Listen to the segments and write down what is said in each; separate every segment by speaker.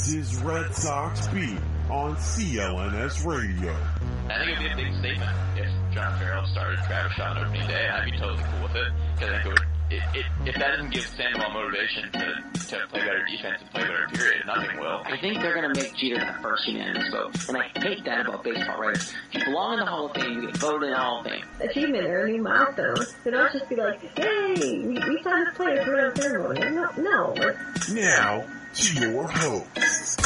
Speaker 1: This is Red Sox Beat on CLNS Radio.
Speaker 2: I think it would be a big statement if John Farrell started Travis Shaw on opening day. I'd be totally cool with it. Because I think if that doesn't give Sandoval motivation to play better defense and play better period, nothing will.
Speaker 3: I think they're going to make Jeter the first unanimous vote. And I hate that about baseball, right? If you belong in the Hall of Fame, you get voted in the Hall of Fame.
Speaker 4: Achievement or a new milestone. So don't just be like, yay, we signed this player for a ceremony. No.
Speaker 1: Now, to your hosts.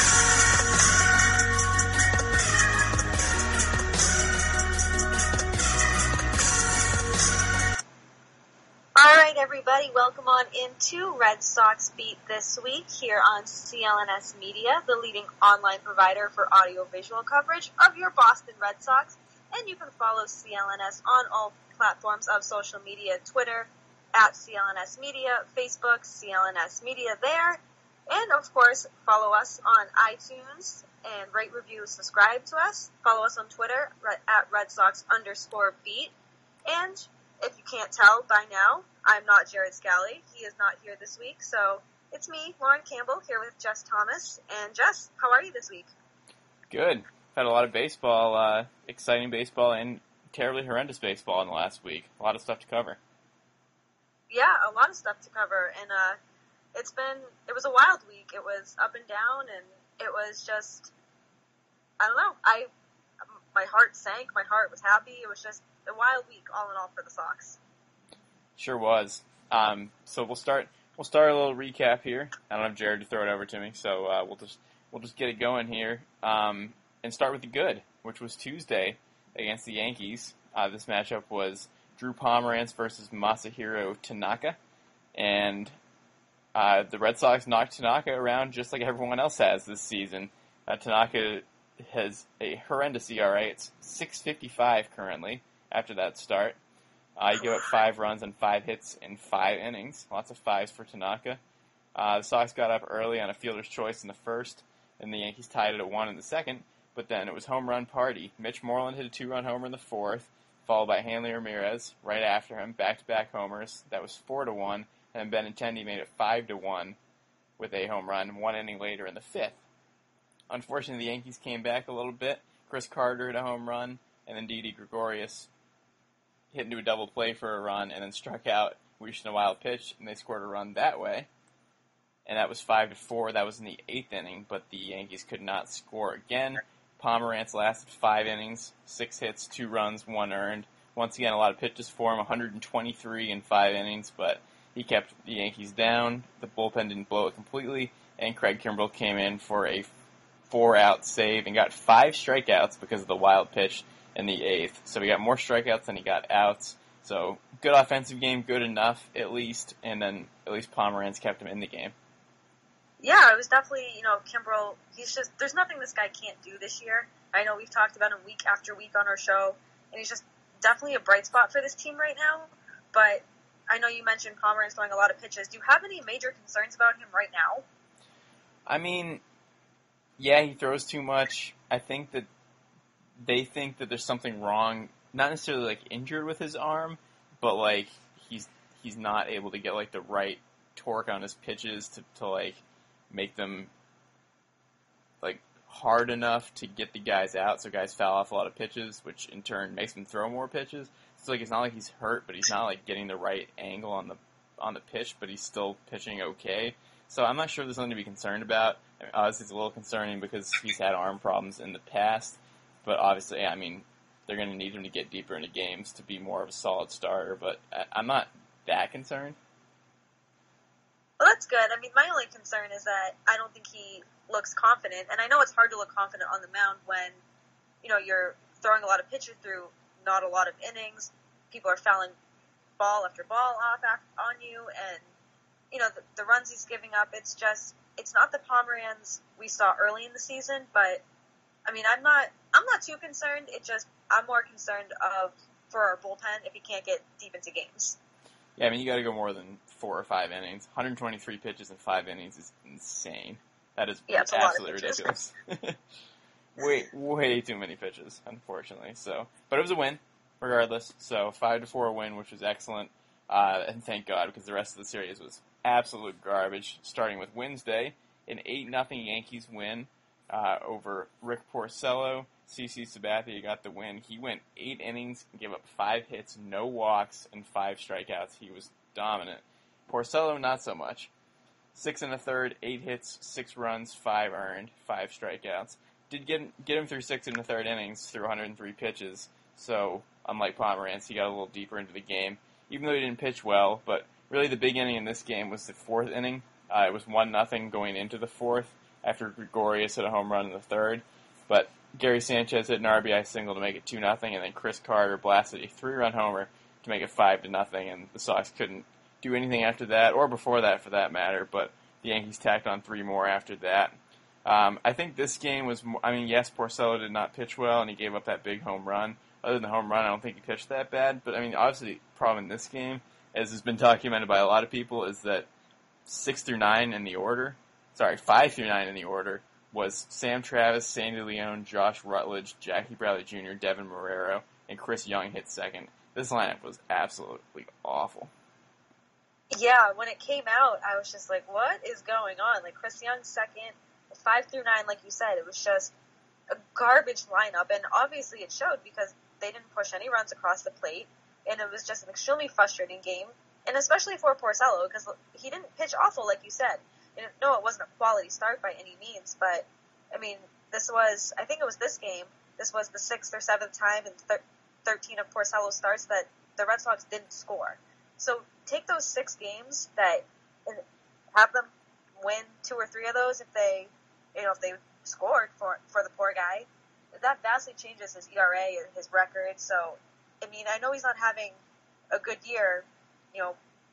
Speaker 5: Alright everybody, welcome on into Red Sox Beat this week here on CLNS Media, the leading online provider for audio-visual coverage of your Boston Red Sox. And you can follow CLNS on all platforms of social media, Twitter, at CLNS Media, Facebook, CLNS Media there. And of course, follow us on iTunes and rate, review, subscribe to us. Follow us on Twitter at @RedSox_Beat. And if you can't tell by now, I'm not Jared Scally. He is not here this week, so it's me, Lauren Campbell, here with Jess Thomas. And Jess, how are you this week?
Speaker 6: Good. Had a lot of baseball, exciting baseball, and terribly horrendous baseball in the last week. A lot of stuff to cover.
Speaker 5: Yeah, a lot of stuff to cover, and it was a wild week. It was up and down, and it was just, I don't know, my heart sank, my heart was happy. It was just a wild week, all in all, for the Sox.
Speaker 6: Sure was. So we'll start a little recap here. I don't have Jared to throw it over to me, so we'll just get it going here. And start with the good, which was Tuesday against the Yankees. This matchup was Drew Pomeranz versus Masahiro Tanaka, and the Red Sox knocked Tanaka around just like everyone else has this season. Tanaka has a horrendous ERA. It's 6.55 currently after that start. He gave up 5 runs and 5 hits in 5 innings. Lots of 5s for Tanaka. The Sox got up early on a fielder's choice in the first, and the Yankees tied it at 1 in the second. But then it was home run party. Mitch Moreland hit a 2-run homer in the fourth, followed by Hanley Ramirez right after him, back-to-back homers. That was 4-1, and Benintendi made it 5-1 with a home run 1 inning later in the fifth. Unfortunately, the Yankees came back a little bit. Chris Carter hit a home run, and then Didi Gregorius hit into a double play for a run, and then struck out, reached a wild pitch, and they scored a run that way. And that was 5-4. That was in the 8th inning, but the Yankees could not score again. Pomeranz lasted 5 innings, 6 hits, 2 runs, 1 earned. Once again, a lot of pitches for him, 123 in 5 innings, but he kept the Yankees down. The bullpen didn't blow it completely, and Craig Kimbrell came in for a 4-out save and got 5 strikeouts because of the wild pitch in the 8th. So he got more strikeouts than he got outs. So good offensive game, good enough at least, and then at least Pomeranz kept him in the game.
Speaker 5: Yeah, it was definitely, Kimbrell, there's nothing this guy can't do this year. I know we've talked about him week after week on our show, and he's just definitely a bright spot for this team right now. But I know you mentioned Pomeranz throwing a lot of pitches. Do you have any major concerns about him right now?
Speaker 6: I mean, yeah, he throws too much. I think that they think that there's something wrong, not necessarily like injured with his arm, but like he's not able to get like the right torque on his pitches to like make them like hard enough to get the guys out, so guys foul off a lot of pitches, which in turn makes them throw more pitches. So like it's not like he's hurt, but he's not like getting the right angle on the pitch, but he's still pitching okay. So I'm not sure there's something to be concerned about. I mean, obviously it's a little concerning because he's had arm problems in the past, but obviously, I mean, they're going to need him to get deeper into games to be more of a solid starter, but I'm not that concerned.
Speaker 5: Well, that's good. I mean, my only concern is that I don't think he looks confident, and I know it's hard to look confident on the mound when, you're throwing a lot of pitches through not a lot of innings. People are fouling ball after ball off on you, and, the runs he's giving up, it's not the Pomeranz we saw early in the season, but, I mean, I'm not too concerned. I'm more concerned for our bullpen if he can't get deep into games.
Speaker 6: Yeah, I mean, you got to go more than 4 or 5 innings. 123 pitches in 5 innings is insane. That is absolutely ridiculous. way too many pitches, unfortunately. So, but it was a win, regardless. So 5-4 win, which was excellent, and thank God, because the rest of the series was absolute garbage. Starting with Wednesday, an 8-0 Yankees win over Rick Porcello. CC Sabathia got the win. He went 8 innings, gave up 5 hits, no walks, and 5 strikeouts. He was dominant. Porcello, not so much. 6 1/3, 8 hits, 6 runs, 5 earned, 5 strikeouts. Did get him through 6 1/3 innings through 103 pitches. So, unlike Pomerantz, he got a little deeper into the game, even though he didn't pitch well. But really, the big inning in this game was the 4th inning. It was 1-0 going into the 4th after Gregorius hit a home run in the 3rd. But Gary Sanchez hit an RBI single to make it 2-0, and then Chris Carter blasted a 3-run homer to make it 5-0, and the Sox couldn't do anything after that, or before that for that matter, but the Yankees tacked on 3 more after that. I think this game was, yes, Porcello did not pitch well, and he gave up that big home run. Other than the home run, I don't think he pitched that bad, but obviously the problem in this game, as has been documented by a lot of people, is that 5 through 9 in the order, was Sam Travis, Sandy Leone, Josh Rutledge, Jackie Bradley Jr., Devin Marrero, and Chris Young hit second. This lineup was absolutely awful.
Speaker 5: Yeah, when it came out, I was just like, what is going on? Like, Chris Young second, 5 through 9, like you said, it was just a garbage lineup, and obviously it showed because they didn't push any runs across the plate, and it was just an extremely frustrating game, and especially for Porcello, because he didn't pitch awful, like you said. No, it wasn't a quality start by any means, but, I think it was this game, this was the 6th or 7th time in 13 of Porcello's starts that the Red Sox didn't score. So take those 6 games and have them win 2 or 3 of those if they scored for the poor guy. That vastly changes his ERA and his record. So, I know he's not having a good year,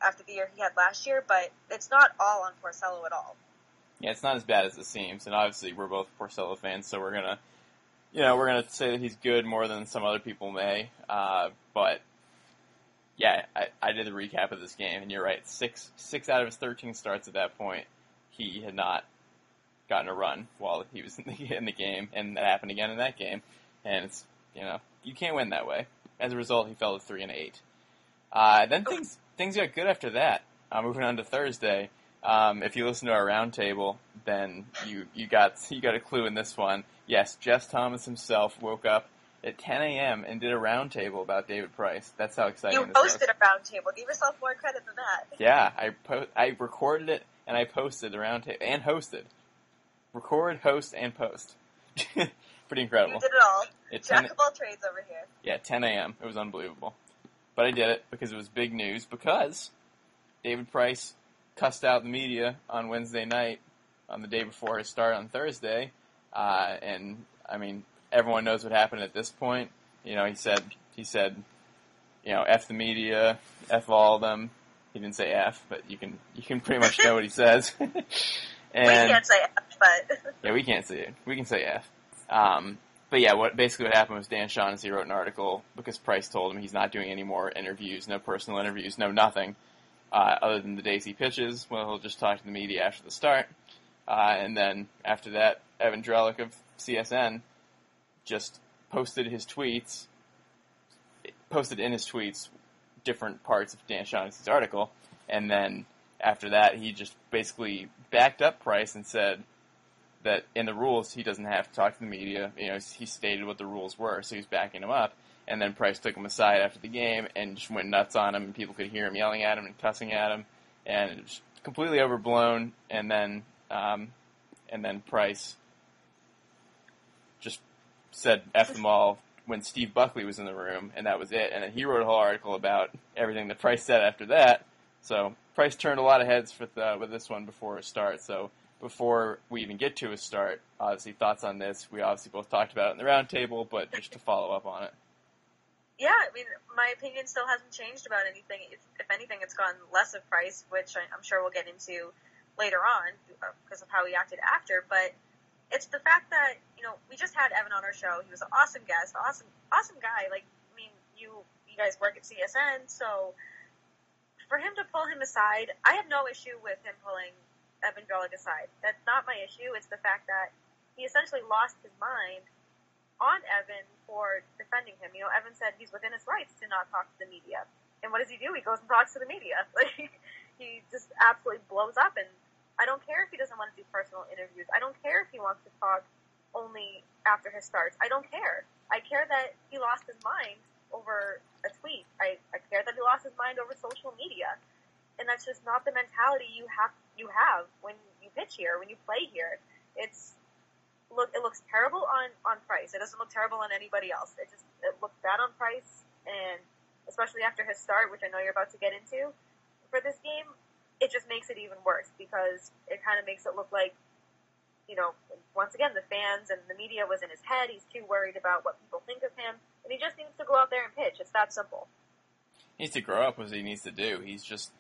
Speaker 5: after the year he had last year, but it's not all on Porcello at all.
Speaker 6: Yeah, it's not as bad as it seems, and obviously we're both Porcello fans, so we're gonna say that he's good more than some other people may. But yeah, I did the recap of this game, and you're right. 6 out of his 13 starts at that point, he had not gotten a run while he was in the game, and that happened again in that game. And it's you can't win that way. As a result, he fell to 3 and 8. Then things got good after that. Moving on to Thursday. If you listen to our roundtable, then you got a clue in this one. Yes, Jess Thomas himself woke up at 10 a.m. and did a roundtable about David Price. That's how exciting this was.
Speaker 5: You hosted a roundtable. Give yourself more credit than that.
Speaker 6: Yeah, I recorded it and I posted the roundtable and hosted. Record, host, and post. Pretty incredible.
Speaker 5: You did it all. Jack of all trades over here.
Speaker 6: Yeah, 10 a.m. It was unbelievable. But I did it because it was big news, because David Price cussed out the media on Wednesday night on the day before his start on Thursday. And everyone knows what happened at this point. He said, F the media, F all of them. He didn't say F, but you can pretty much know what he says. And,
Speaker 5: we can't say F, but...
Speaker 6: Yeah, we can't say it. We can say F. But yeah, what happened was Dan Shaughnessy wrote an article because Price told him he's not doing any more interviews, no personal interviews, no nothing, other than the days he pitches. Well, he'll just talk to the media after the start. And then after that, Evan Drellick of CSN just posted in his tweets different parts of Dan Shaughnessy's article, and then after that, he just basically backed up Price and said that in the rules, he doesn't have to talk to the media. He stated what the rules were, so he's backing him up. And then Price took him aside after the game and just went nuts on him, and people could hear him yelling at him and cussing at him, and it was completely overblown. And then Price just said F them all when Steve Buckley was in the room, and that was it. And then he wrote a whole article about everything that Price said after that. So Price turned a lot of heads with this one before it starts. So before we even get to his start, obviously thoughts on this. We obviously both talked about it in the roundtable, but just to follow up on it.
Speaker 5: Yeah, my opinion still hasn't changed about anything. If anything, it's gone less of Price, which I'm sure we'll get into later on because of how he acted after. But it's the fact that, we just had Evan on our show. He was an awesome guest, awesome guy. You guys work at CSN, so for him to pull him aside, I have no issue with him pulling Evan Drellick aside. That's not my issue. It's the fact that he essentially lost his mind on Evan for defending him. Evan said he's within his rights to not talk to the media. And what does he do? He goes and talks to the media. He just absolutely blows up and I don't care if he doesn't want to do personal interviews. I don't care if he wants to talk only after his starts. I don't care. I care that he lost his mind over a tweet. I care that he lost his mind over social media. And that's just not the mentality you have when you pitch here, when you play here. It looks terrible on Price. It doesn't look terrible on anybody else. It looks bad on Price, and especially after his start, which I know you're about to get into for this game, it just makes it even worse because it kind of makes it look like, once again, the fans and the media was in his head. He's too worried about what people think of him, and he just needs to go out there and pitch. It's that simple.
Speaker 6: He needs to grow up, what he needs to do. He's just,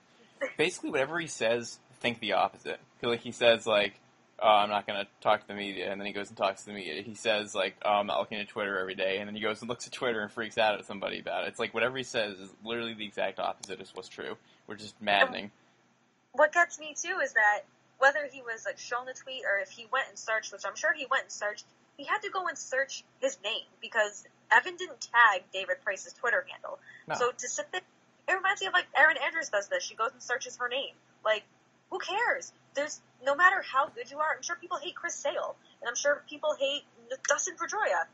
Speaker 6: basically whatever he says, think the opposite. Like he says, like, oh, I'm not going to talk to the media, and then he goes and talks to the media. He says, like, oh, I'm not looking at Twitter every day, and then he goes and looks at Twitter and freaks out at somebody about it. It's like whatever he says is literally the exact opposite is what's true, which is maddening.
Speaker 5: What gets me, too, is that whether he was, like, shown the tweet or if he went and searched, which I'm sure he went and searched, he had to go and search his name because Evan didn't tag David Price's Twitter handle.
Speaker 6: No.
Speaker 5: So to sit there, it reminds me of, like, Erin Andrews does this. She goes and searches her name. Like, who cares? No matter how good you are, I'm sure people hate Chris Sale, and I'm sure people hate Dustin Pedroia.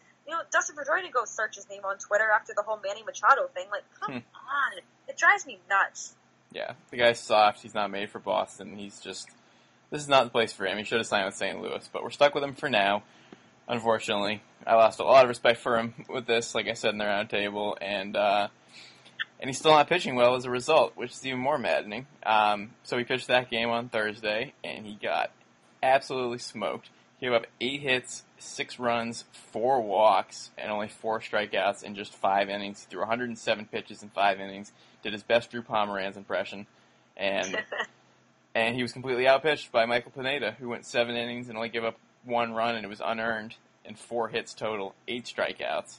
Speaker 5: Dustin Pedroia didn't go search his name on Twitter after the whole Manny Machado thing. Like, come on. It drives me nuts.
Speaker 6: Yeah, the guy's soft. He's not made for Boston. This is not the place for him. He should have signed with St. Louis, but we're stuck with him for now, unfortunately. I lost a lot of respect for him with this, like I said in the roundtable, and he's still not pitching well as a result, which is even more maddening. So he pitched that game on Thursday, and he got absolutely smoked. He gave up 8 hits, 6 runs, 4 walks, and only 4 strikeouts in just 5 innings. He threw 107 pitches in 5 innings, did his best Drew Pomeranz impression, and he was completely outpitched by Michael Pineda, who went 7 innings and only gave up 1 run, and it was unearned, and 4 hits total, 8 strikeouts.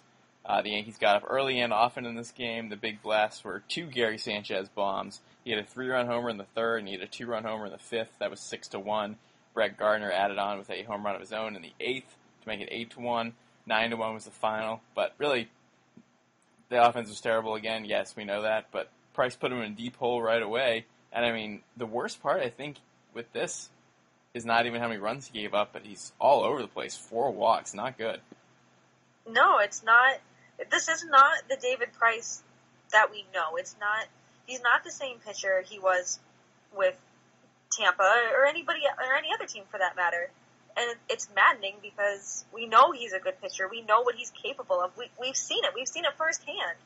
Speaker 6: The Yankees got up early and often in this game. The big blasts were 2 Gary Sanchez bombs. He had a 3-run homer in the third, and he had a 2-run homer in the fifth. That was 6-1. Brett Gardner added on with a home run of his own in the eighth to make it 8-1. 9-1 was the final. But really, the offense was terrible again. Yes, we know that. But Price put him in a deep hole right away. And, I mean, the worst part, I think, with this is not even how many runs he gave up, but he's all over the place. 4 walks. Not good.
Speaker 5: No, it's not. This is not the David Price that we know. He's not the same pitcher he was with Tampa or any other team for that matter. And it's maddening because we know he's a good pitcher. We know what he's capable of. We've seen it. We've seen it firsthand.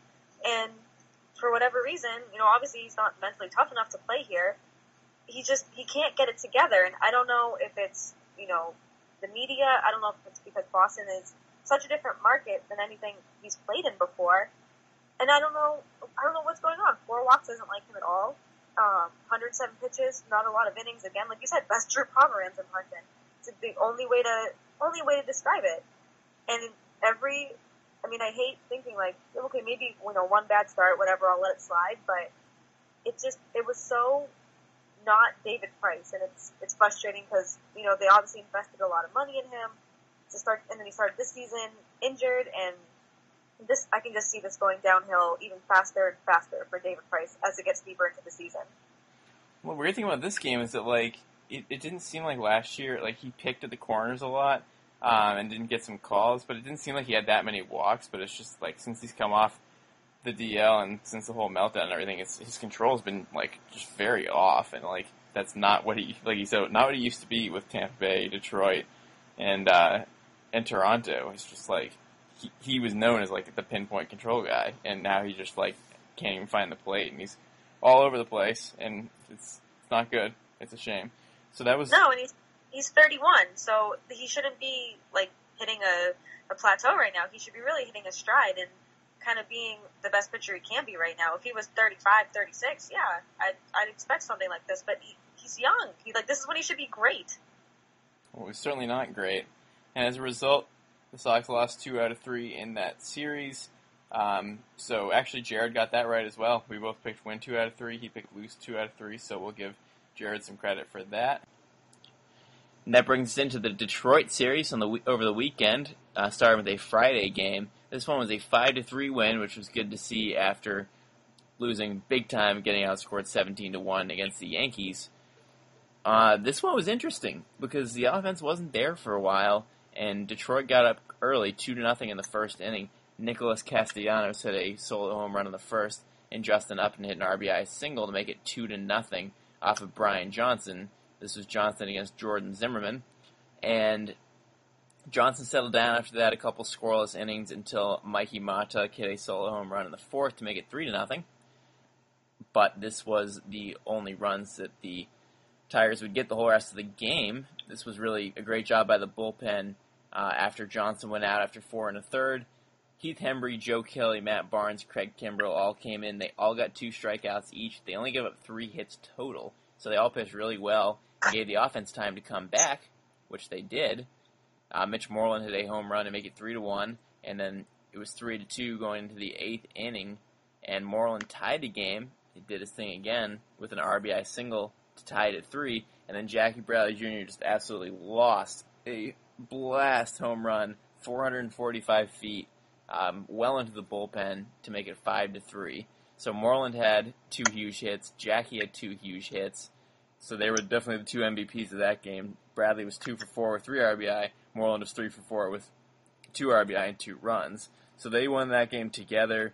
Speaker 5: And for whatever reason, obviously he's not mentally tough enough to play here. He can't get it together. And I don't know if it's, the media. I don't know if it's because Boston is such a different market than anything he's played in before. And I don't know what's going on. 4 walks isn't like him at all. 107 pitches, not a lot of innings. Again, like you said, best Drew Pomeranz impression. It's the only way to describe it. And I hate thinking like, okay, maybe, one bad start, whatever, I'll let it slide, but it was so not David Price, and it's frustrating because, they obviously invested a lot of money in him and then he started this season injured, and I can just see this going downhill even faster and faster for David Price as it gets deeper into the season.
Speaker 6: Well, the weird thing about this game is that, like, it didn't seem like last year, like, he picked at the corners a lot and didn't get some calls, but it didn't seem like he had that many walks, but it's just, like, since he's come off the DL and since the whole meltdown and everything, his control's been, like, just very off, and, like, that's not what he said, not what he used to be with Tampa Bay, Detroit, and Toronto. It's just, like, he was known as, like, the pinpoint control guy, and now he just, like, can't even find the plate, and he's all over the place, and it's not good. It's a shame. So that was...
Speaker 5: No, and he's 31, so he shouldn't be, like, hitting a plateau right now. He should be really hitting a stride and kind of being the best pitcher he can be right now. If he was 35, 36, yeah, I'd expect something like this, but he's young. This is when he should be great.
Speaker 6: Well, he's certainly not great. And as a result, the Sox lost 2 out of 3 in that series. So actually, Jared got that right as well. We both picked win 2 out of 3. He picked lose 2 out of 3, so we'll give Jared some credit for that. And that brings us into the Detroit series over the weekend, starting with a Friday game. This one was a 5-3 win, which was good to see after losing big time, getting outscored 17-1 against the Yankees. This one was interesting because the offense wasn't there for a while, and Detroit got up early, 2-0 in the first inning. Nicholas Castellanos hit a solo home run in the first, and Justin Upton hit an RBI single to make it 2-0 off of Brian Johnson. This was Johnson against Jordan Zimmerman, and Johnson settled down after that, a couple scoreless innings until Mikey Mata hit a solo home run in the fourth to make it 3-0. But this was the only runs that the Tigers would get the whole rest of the game. This was really a great job by the bullpen after Johnson went out after 4 1/3. Keith Hembry, Joe Kelly, Matt Barnes, Craig Kimbrell all came in. They all got 2 strikeouts each. They only gave up 3 hits total, so they all pitched really well and gave the offense time to come back, which they did. Mitch Moreland hit a home run to make it 3-1, and then it was 3-2 going into the 8th inning, and Moreland tied the game. He did his thing again with an RBI single to tie it at 3, and then Jackie Bradley Jr. just absolutely lost a blast home run, 445 feet, well into the bullpen to make it 5-3. So Moreland had 2 huge hits, Jackie had 2 huge hits, so they were definitely the 2 MVPs of that game. Bradley was 2 for 4 with 3 RBI, Moreland was 3 for 4 with 2 RBI and 2 runs. So they won that game together.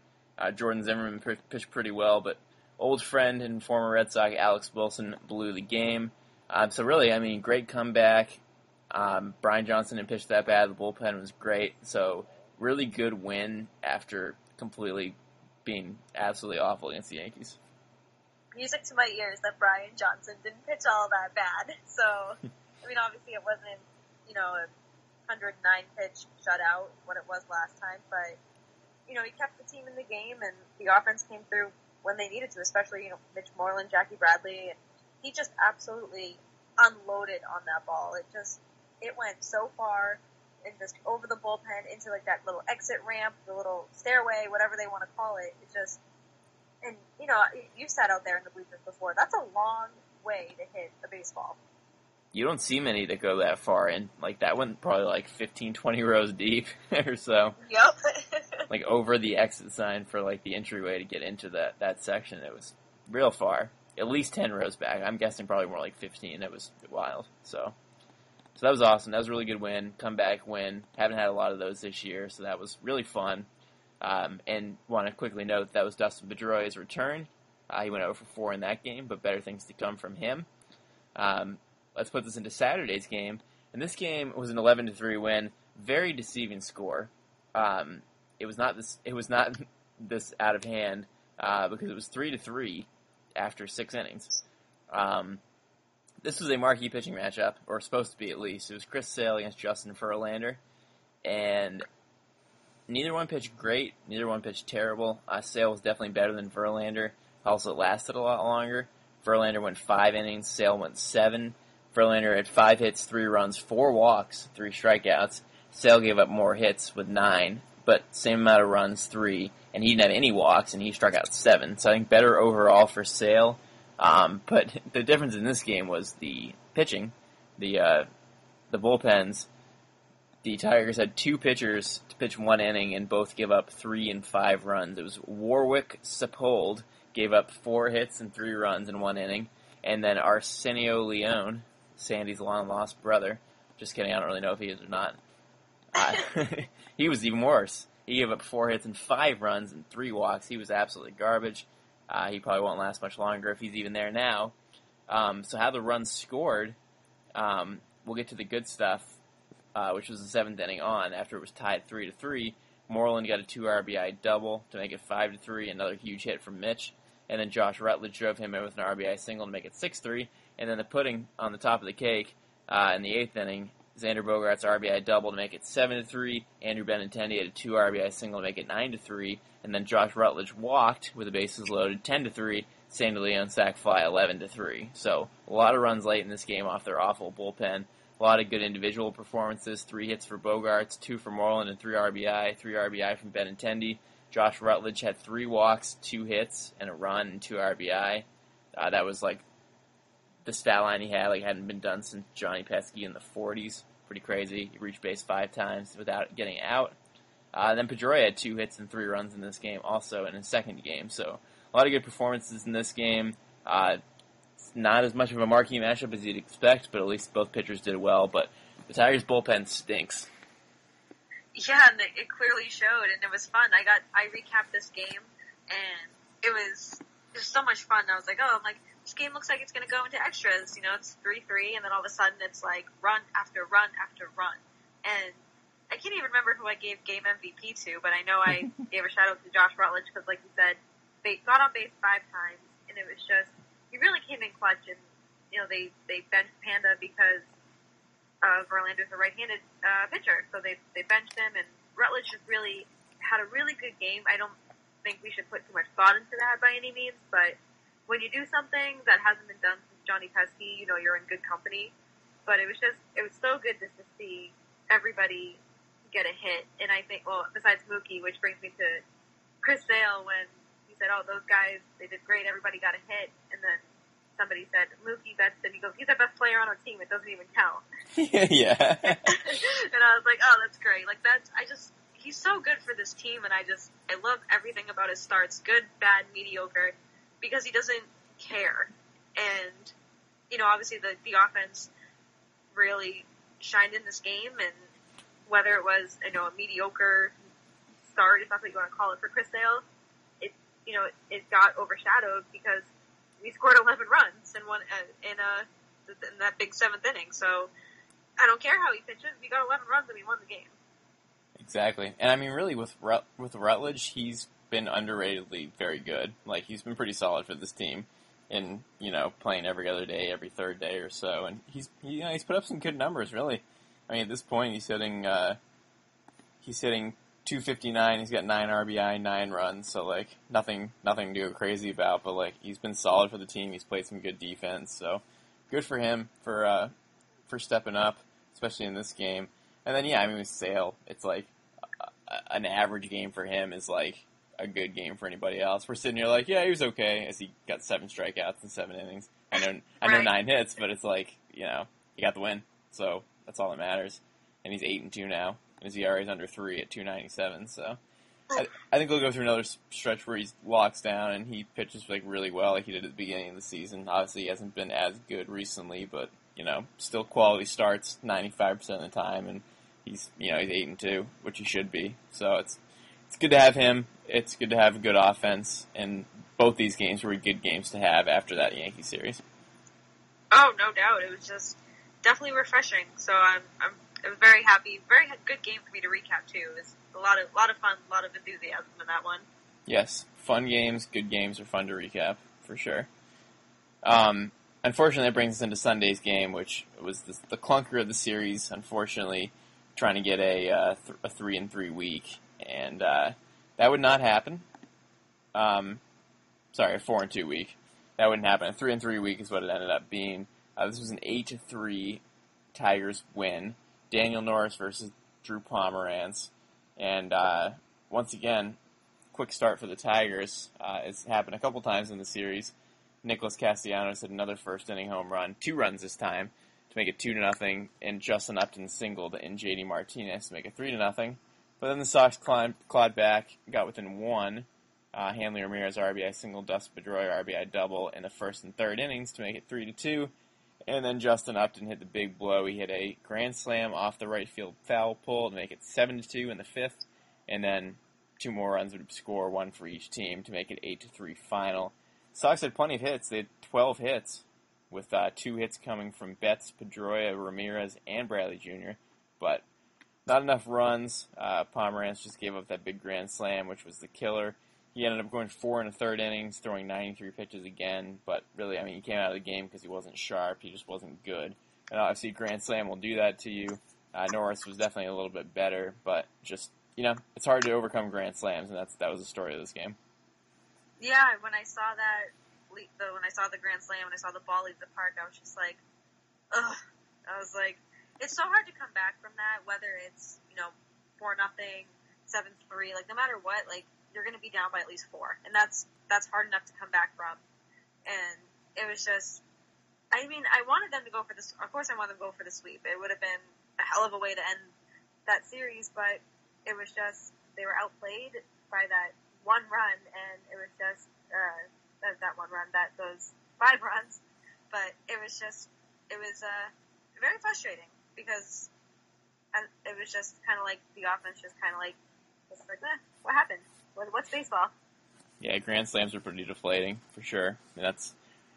Speaker 6: Jordan Zimmerman pitched pretty well, but old friend and former Red Sox Alex Wilson blew the game. So really, I mean, great comeback. Brian Johnson didn't pitch that bad. The bullpen was great. So really good win after completely being absolutely awful against the Yankees.
Speaker 5: Music to my ears that Brian Johnson didn't pitch all that bad. So, I mean, obviously it wasn't, a 109-pitch shutout, what it was last time, but, he kept the team in the game, and the offense came through when they needed to, especially, Mitch Moreland, Jackie Bradley, and he just absolutely unloaded on that ball. It went so far and just over the bullpen into, like, that little exit ramp, the little stairway, whatever they want to call it. And, you sat out there in the bleachers before. That's a long way to hit a baseball.
Speaker 6: You don't see many that go that far, and, like, that went probably, like, 15, 20 rows deep or so.
Speaker 5: Yep.
Speaker 6: Like, over the exit sign for, like, the entryway to get into that section. It was real far. At least 10 rows back. I'm guessing probably more like 15. It was wild. So that was awesome. That was a really good win. Comeback win. Haven't had a lot of those this year, so that was really fun. And want to quickly note that was Dustin Pedroia's return. He went 0 for 4 in that game, but better things to come from him. Let's put this into Saturday's game. And this game was an 11-3 win. Very deceiving score. It was not this out of hand because it was 3-3 after 6 innings. This was a marquee pitching matchup, or supposed to be at least. It was Chris Sale against Justin Verlander, and neither one pitched great. Neither one pitched terrible. Sale was definitely better than Verlander. Also, it lasted a lot longer. Verlander went 5 innings. Sale went 7. Verlander had 5 hits, 3 runs, 4 walks, 3 strikeouts. Sale gave up more hits with 9, but same amount of runs, 3, and he didn't have any walks, and he struck out 7. So I think better overall for Sale. But the difference in this game was the pitching, the bullpens. The Tigers had 2 pitchers to pitch 1 inning, and both give up 3 and 5 runs. It was Warwick Seppold gave up 4 hits and 3 runs in 1 inning, and then Arsenio Leone, Sandy's long-lost brother. Just kidding, I don't really know if he is or not. He was even worse. He gave up 4 hits and 5 runs and 3 walks. He was absolutely garbage. He probably won't last much longer if he's even there now. So how the runs scored, we'll get to the good stuff, which was the 7th inning on after it was tied 3-3. Moreland got a 2 RBI double to make it 5-3, another huge hit from Mitch. And then Josh Rutledge drove him in with an RBI single to make it 6-3. And then the pudding on the top of the cake in the 8th inning, Xander Bogaerts' RBI double to make it 7-3. Andrew Benintendi had a 2 RBI single to make it 9-3. And then Josh Rutledge walked with the bases loaded 10-3. Sandy Leone sac fly 11-3. So a lot of runs late in this game off their awful bullpen. A lot of good individual performances. 3 hits for Bogaerts, 2 for Moreland, and 3 RBI. 3 RBI from Benintendi. Josh Rutledge had 3 walks, 2 hits, and a run, and 2 RBI. That was like the stat line he had. Like hadn't been done since Johnny Pesky in the 40s. Pretty crazy. He reached base 5 times without getting out. Then Pedroia had 2 hits and 3 runs in this game, also in his second game. So a lot of good performances in this game. not as much of a marquee matchup as you'd expect, but at least both pitchers did well. But the Tigers' bullpen stinks.
Speaker 5: Yeah, and it clearly showed, and it was fun. I recapped this game, and it was so much fun. I was like, this game looks like it's going to go into extras. It's 3-3, and then all of a sudden it's like run after run after run. And I can't even remember who I gave game MVP to, but I know I gave a shout out to Josh Rutledge because, like you said, they got on base 5 times, and it was just, he really came in clutch, and, they benched Panda because Verlander's a right-handed pitcher, so they benched him, and Rutledge just really had a really good game. I don't think we should put too much thought into that by any means, but when you do something that hasn't been done since Johnny Pesky, you're in good company. But it was so good just to see everybody get a hit. And I think, besides Mookie, which brings me to Chris Sale when he said, those guys, they did great, everybody got a hit. And then somebody said, Mookie Betts, and he goes, he's the best player on our team, it doesn't even count.
Speaker 6: Yeah.
Speaker 5: And I was like, that's great. Like, he's so good for this team, and I love everything about his starts, good, bad, mediocre, because he doesn't care. And, obviously the offense really shined in this game, and whether it was, a mediocre start, if that's what you want to call it, for Chris Sale, it got overshadowed because we scored 11 runs in that big 7th inning. So I don't care how he pitches. We got 11 runs and we won the game.
Speaker 6: Exactly. And I mean, really, with Rutledge, he's been underratedly very good. Like, he's been pretty solid for this team in, playing every other day, every third day or so. And he's put up some good numbers, really. I mean, at this point, he's hitting 259. He's got 9 RBI, 9 runs. So, like, nothing to go crazy about. But, like, he's been solid for the team. He's played some good defense. So, good for him for stepping up, especially in this game. And then, with Sale, it's like an average game for him is like a good game for anybody else. We're sitting here like, he was okay, as he got 7 strikeouts in 7 innings. I know 9 hits, but it's like, he got the win. So that's all that matters. And he's 8-2 now, and his ERA is under 3 at 2.97. So I think he'll go through another stretch where he locks down and he pitches like really well, like he did at the beginning of the season. Obviously, he hasn't been as good recently, but still quality starts 95% of the time, and he's 8-2, which he should be. So it's good to have him. It's good to have a good offense, and both these games were good games to have after that Yankee series.
Speaker 5: Oh, no doubt. It was just definitely refreshing. So I was very happy. Very good game for me to recap too. It was a lot of fun, a lot of enthusiasm in that one. Yes,
Speaker 6: fun games, good games are fun to recap for sure. Unfortunately, that brings us into Sunday's game, which was the clunker of the series. Unfortunately, trying to get a 3-3 week, and that would not happen. Sorry, a 4-2 week. That wouldn't happen. A 3-3 week is what it ended up being. This was an 8-3 Tigers win. Daniel Norris versus Drew Pomeranz, and once again, quick start for the Tigers. It's happened a couple times in the series. Nicholas Castellanos had another first-inning home run, 2 runs this time, to make it 2-0, and Justin Upton singled in J.D. Martinez to make it 3-0. But then the Sox clawed back, got within 1. Hanley Ramirez RBI single, Dustin Pedroia RBI double in the first and third innings to make it 3-2. And then Justin Upton hit the big blow. He hit a grand slam off the right field foul pole to make it 7-2 in the 5th. And then 2 more runs would score, 1 for each team, to make it 8-3 final. Sox had plenty of hits. They had 12 hits, with 2 hits coming from Betts, Pedroia, Ramirez, and Bradley Jr., but not enough runs. Pomeranz just gave up that big grand slam, which was the killer. He ended up going 4 1/3 innings, throwing 93 pitches again, but really, he came out of the game because he wasn't sharp. He just wasn't good. And obviously, grand slam will do that to you. Norris was definitely a little bit better, but just, it's hard to overcome grand slams, and that was the story of this game.
Speaker 5: Yeah, when I saw the grand slam, when I saw the ball leave the park, I was just like, ugh. I was like, it's so hard to come back from that, whether it's, 4-0, 7-3, like, no matter what, like, you're going to be down by at least 4. And that's hard enough to come back from. And it was just, I wanted them to go for this. Of course I wanted them to go for the sweep. It would have been a hell of a way to end that series, but it was just, they were outplayed by that 1 run, and it was just, that 1 run, those 5 runs. but it was very frustrating because it was just kind of like the offense just kind of like, what happened? What's baseball?
Speaker 6: Yeah, grand slams are pretty deflating, for sure. I mean, that's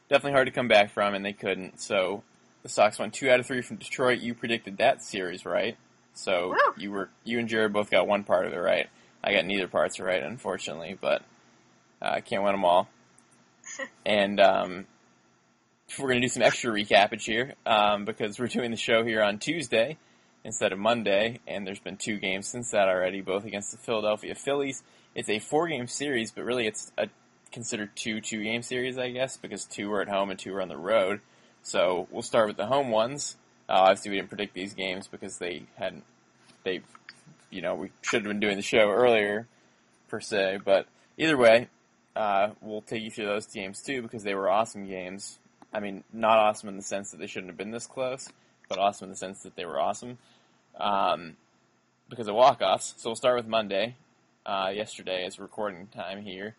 Speaker 6: definitely hard to come back from, and they couldn't. So the Sox won 2 out of 3 from Detroit. You predicted that series right. So
Speaker 5: Woo!
Speaker 6: you and Jared both got one part of it right. I got neither parts right, unfortunately, but I can't win them all. And we're going to do some extra recappage here because we're doing the show here on Tuesday instead of Monday, and there's been 2 games since that already, both against the Philadelphia Phillies. It's a 4-game series, but really it's considered 2 2-game series, I guess, because 2 were at home and 2 were on the road. So we'll start with the home ones. Obviously, we didn't predict these games because we should have been doing the show earlier, per se. But either way, we'll take you through those games, too, because they were awesome games. I mean, not awesome in the sense that they shouldn't have been this close, but awesome in the sense that they were awesome because of walk-offs. So we'll start with Monday, yesterday as recording time here.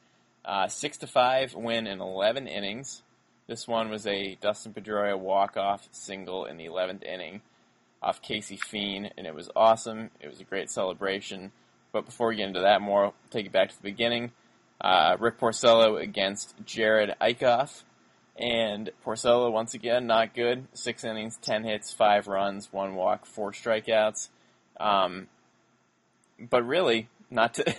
Speaker 6: 6-5 win in 11 innings. This one was a Dustin Pedroia walk-off single in the 11th inning off Casey Fiend, and it was awesome. It was a great celebration. But before we get into that more, we'll take it back to the beginning. Rick Porcello against Jared Eichhoff. And Porcello, once again, not good. 6 innings, 10 hits, 5 runs, 1 walk, 4 strikeouts. But really, not to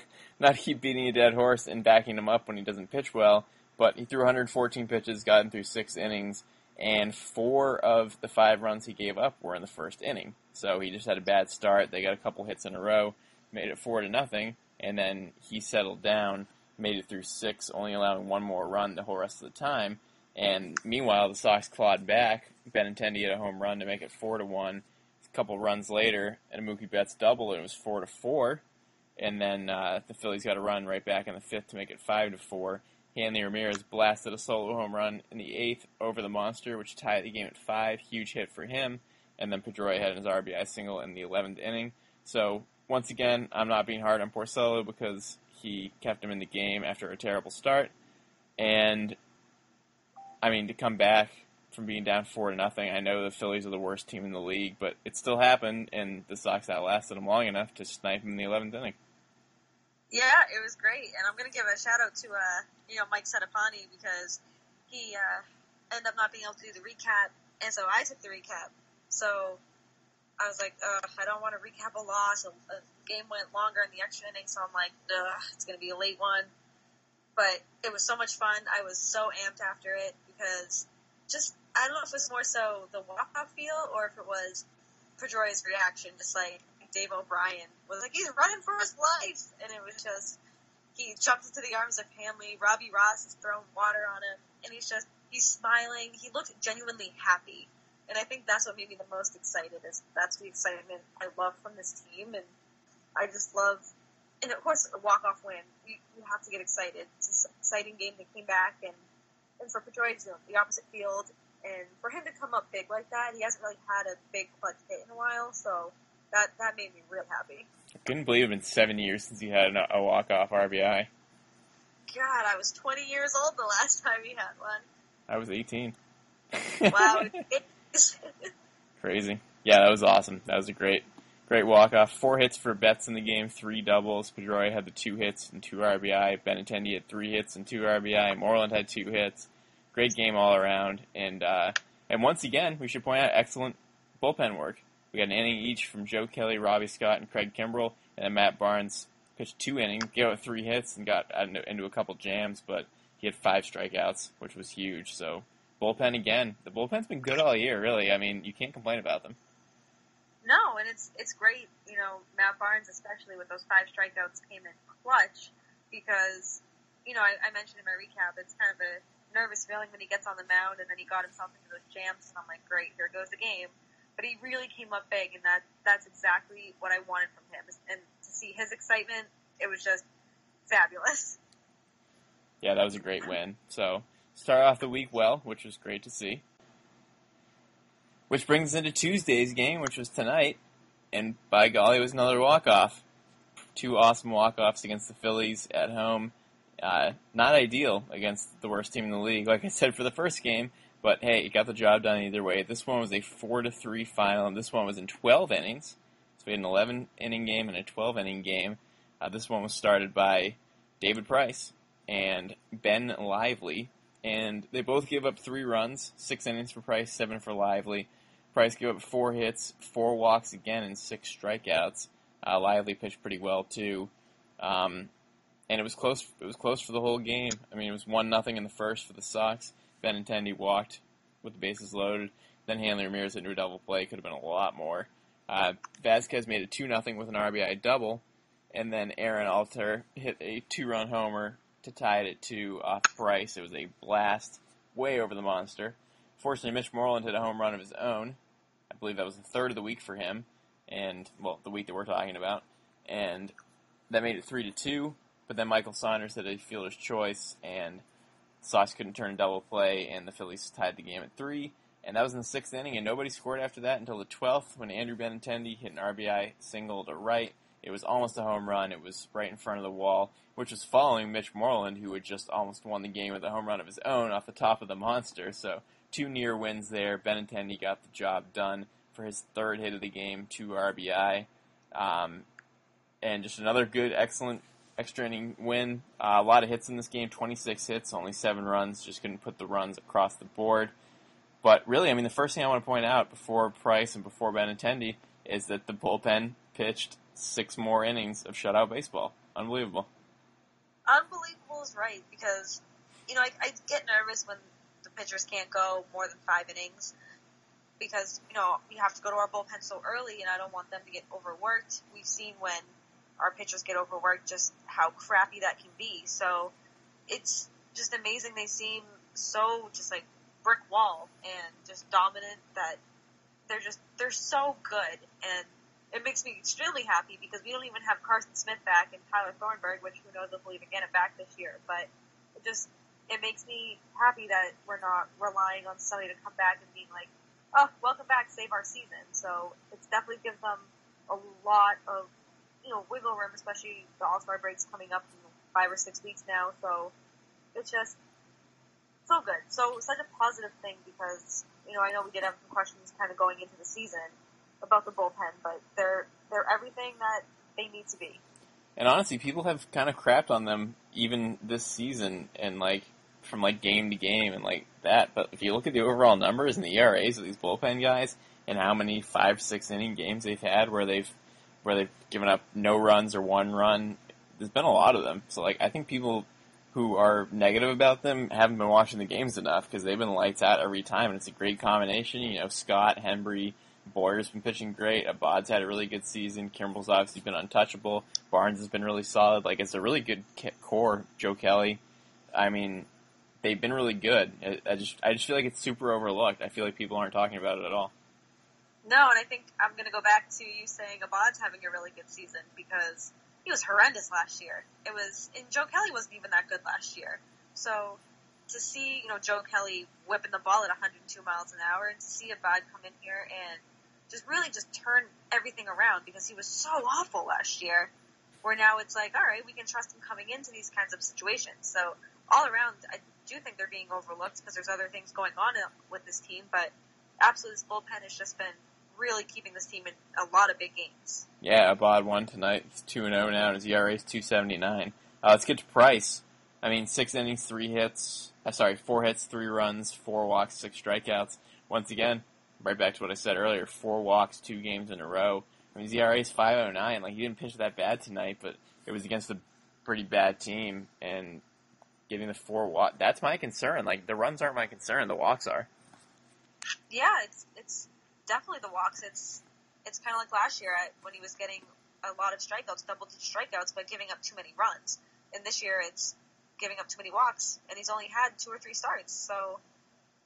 Speaker 6: keep beating a dead horse and backing him up when he doesn't pitch well, but he threw 114 pitches, got him through 6 innings, and 4 of the 5 runs he gave up were in the first inning. So he just had a bad start. They got a couple hits in a row, made it 4-0, and then he settled down, made it through 6, only allowing 1 more run the whole rest of the time. And meanwhile, the Sox clawed back. Benintendi hit a home run to make it 4-1. A couple runs later, and a Mookie Betts double, and it was 4-4. And then the Phillies got a run right back in the 5th to make it 5-4. Hanley Ramirez blasted a solo home run in the 8th over the Monster, which tied the game at 5. Huge hit for him. And then Pedroia had his RBI single in the 11th inning. So, once again, I'm not being hard on Porcello because he kept him in the game after a terrible start. And, I mean, to come back from being down 4-0, I know the Phillies are the worst team in the league, but it still happened, and the Sox outlasted them long enough to snipe him in the 11th inning.
Speaker 5: Yeah, it was great, and I'm going to give a shout-out to, Mike Sedapani, because he ended up not being able to do the recap, and so I took the recap. So I was like, I don't want to recap a loss. A game went longer in the extra inning, so I'm like, it's going to be a late one. But it was so much fun. I was so amped after it, because I don't know if it was more so the walk-off feel, or if it was Pedroia's reaction, just like, Dave O'Brien was like, he's running for his life, and it was just, he jumped into the arms of Hanley. Robbie Ross is throwing water on him, and he's smiling. He looked genuinely happy, and I think that's what made me the most excited. That's the excitement I love from this team, and I just love, and of course a walk-off win. You have to get excited. It's an exciting game that came back, and for Pedroia to the opposite field, and for him to come up big like that, he hasn't really had a big clutch hit in a while, so. That made me real happy.
Speaker 6: I couldn't believe it's been 7 years since he had a walk-off RBI.
Speaker 5: God, I was 20 years old the last time he had one.
Speaker 6: I was 18.
Speaker 5: Wow.
Speaker 6: Crazy. Yeah, that was awesome. That was a great walk-off. 4 hits for Betts in the game, 3 doubles. Pedroia had the 2 hits and 2 RBI. Benintendi had 3 hits and 2 RBI. Moreland had 2 hits. Great game all around. And once again, we should point out excellent bullpen work. We got an inning each from Joe Kelly, Robbie Scott, and Craig Kimbrell, and then Matt Barnes pitched 2 innings, gave up 3 hits, and got into a couple jams, but he had 5 strikeouts, which was huge. So, bullpen again. The bullpen's been good all year, really. I mean, you can't complain about them.
Speaker 5: No, and it's great, Matt Barnes, especially with those 5 strikeouts, came in clutch, because, I mentioned in my recap, it's kind of a nervous feeling when he gets on the mound, and then he got himself into those jams, and I'm like, great, here goes the game. But he really came up big, and that's exactly what I wanted from him. And to see his excitement, it was just fabulous.
Speaker 6: Yeah, that was a great win. So, start off the week well, which was great to see. Which brings us into Tuesday's game, which was tonight. And by golly, it was another walk-off. 2 awesome walk-offs against the Phillies at home. Not ideal against the worst team in the league, like I said for the first game. But, hey, it got the job done either way. This one was a 4-3 final, and this one was in 12 innings. So we had an 11-inning game and a 12-inning game. This one was started by David Price and Ben Lively, and they both gave up 3 runs, 6 innings for Price, 7 for Lively. Price gave up 4 hits, 4 walks again, and 6 strikeouts. Lively pitched pretty well, too. And it was close. It was close for the whole game. I mean, it was 1-0 in the first for the Sox. Benintendi walked with the bases loaded. Then Hanley Ramirez into a double play. Could have been a lot more. Vasquez made it 2-0 with an RBI double. And then Aaron Alter hit a 2-run homer to tie it at 2 off Price. It was a blast way over the monster. Fortunately, Mitch Moreland hit a home run of his own. I believe that was the third of the week for him. And, well, the week that we're talking about. And that made it 3-2. But then Michael Saunders hit a fielder's choice, and the Sox couldn't turn a double play, and the Phillies tied the game at 3. And that was in the 6th inning, and nobody scored after that until the 12th when Andrew Benintendi hit an RBI single to right. It was almost a home run. It was right in front of the wall, which was following Mitch Moreland, who had just almost won the game with a home run of his own off the top of the monster. So 2 near wins there. Benintendi got the job done for his 3rd hit of the game, 2 RBI. And just another good, excellent extra inning win. A lot of hits in this game, 26 hits, only 7 runs. Just couldn't put the runs across the board. But really, I mean, the first thing I want to point out before Price and before Benintendi is that the bullpen pitched 6 more innings of shutout baseball. Unbelievable.
Speaker 5: Unbelievable is right, because, I get nervous when the pitchers can't go more than 5 innings because, we have to go to our bullpen so early, and I don't want them to get overworked. We've seen when our pitchers get overworked, just how crappy that can be. So it's just amazing. They seem so just like brick wall and just dominant that they're so good. And it makes me extremely happy because we don't even have Carson Smith back and Tyler Thornburg, which who knows if we'll even get it back this year. But it makes me happy that we're not relying on somebody to come back and being like, oh, welcome back, save our season. So it definitely gives them a lot of wiggle room, especially the All-Star break's coming up in 5 or 6 weeks now, so it's just so good. So such a positive thing because, I know we did have some questions kind of going into the season about the bullpen, but they're everything that they need to be.
Speaker 6: And honestly, people have kind of crapped on them even this season and from game to game and that, but if you look at the overall numbers and the ERAs of these bullpen guys and how many 5-6 inning games they've had where they've given up no runs or 1 run. There's been a lot of them. So, I think people who are negative about them haven't been watching the games enough because they've been lights out every time, and it's a great combination. Scott, Hembry, Boyer's been pitching great. Abad's had a really good season. Kimball's obviously been untouchable. Barnes has been really solid. It's a really good core. Joe Kelly. I mean, they've been really good. I just feel like it's super overlooked. I feel like people aren't talking about it at all.
Speaker 5: No, and I think I'm going to go back to you saying Abad's having a really good season because he was horrendous last year. And Joe Kelly wasn't even that good last year. So to see, Joe Kelly whipping the ball at 102 miles an hour and to see Abad come in here and just really just turn everything around because he was so awful last year, where now it's like, all right, we can trust him coming into these kinds of situations. So all around, I do think they're being overlooked because there's other things going on with this team, but absolutely this bullpen has just been really keeping this team in a lot of big games.
Speaker 6: Yeah, Abad won tonight. It's 2-0 now, and his ERA is 2.79. Let's get to Price. I mean, 6 innings, 4 hits, 3 runs, 4 walks, 6 strikeouts. Once again, right back to what I said earlier, 4 walks, 2 games in a row. I mean, his ERA is 5.09. He didn't pitch that bad tonight, but it was against a pretty bad team, and getting the 4 walks, that's my concern. The runs aren't my concern, the walks are.
Speaker 5: Yeah, it's definitely the walks. It's kind of like last year when he was getting a lot of strikeouts, double-digit strikeouts, but giving up too many runs. And this year it's giving up too many walks, and he's only had 2 or 3 starts. So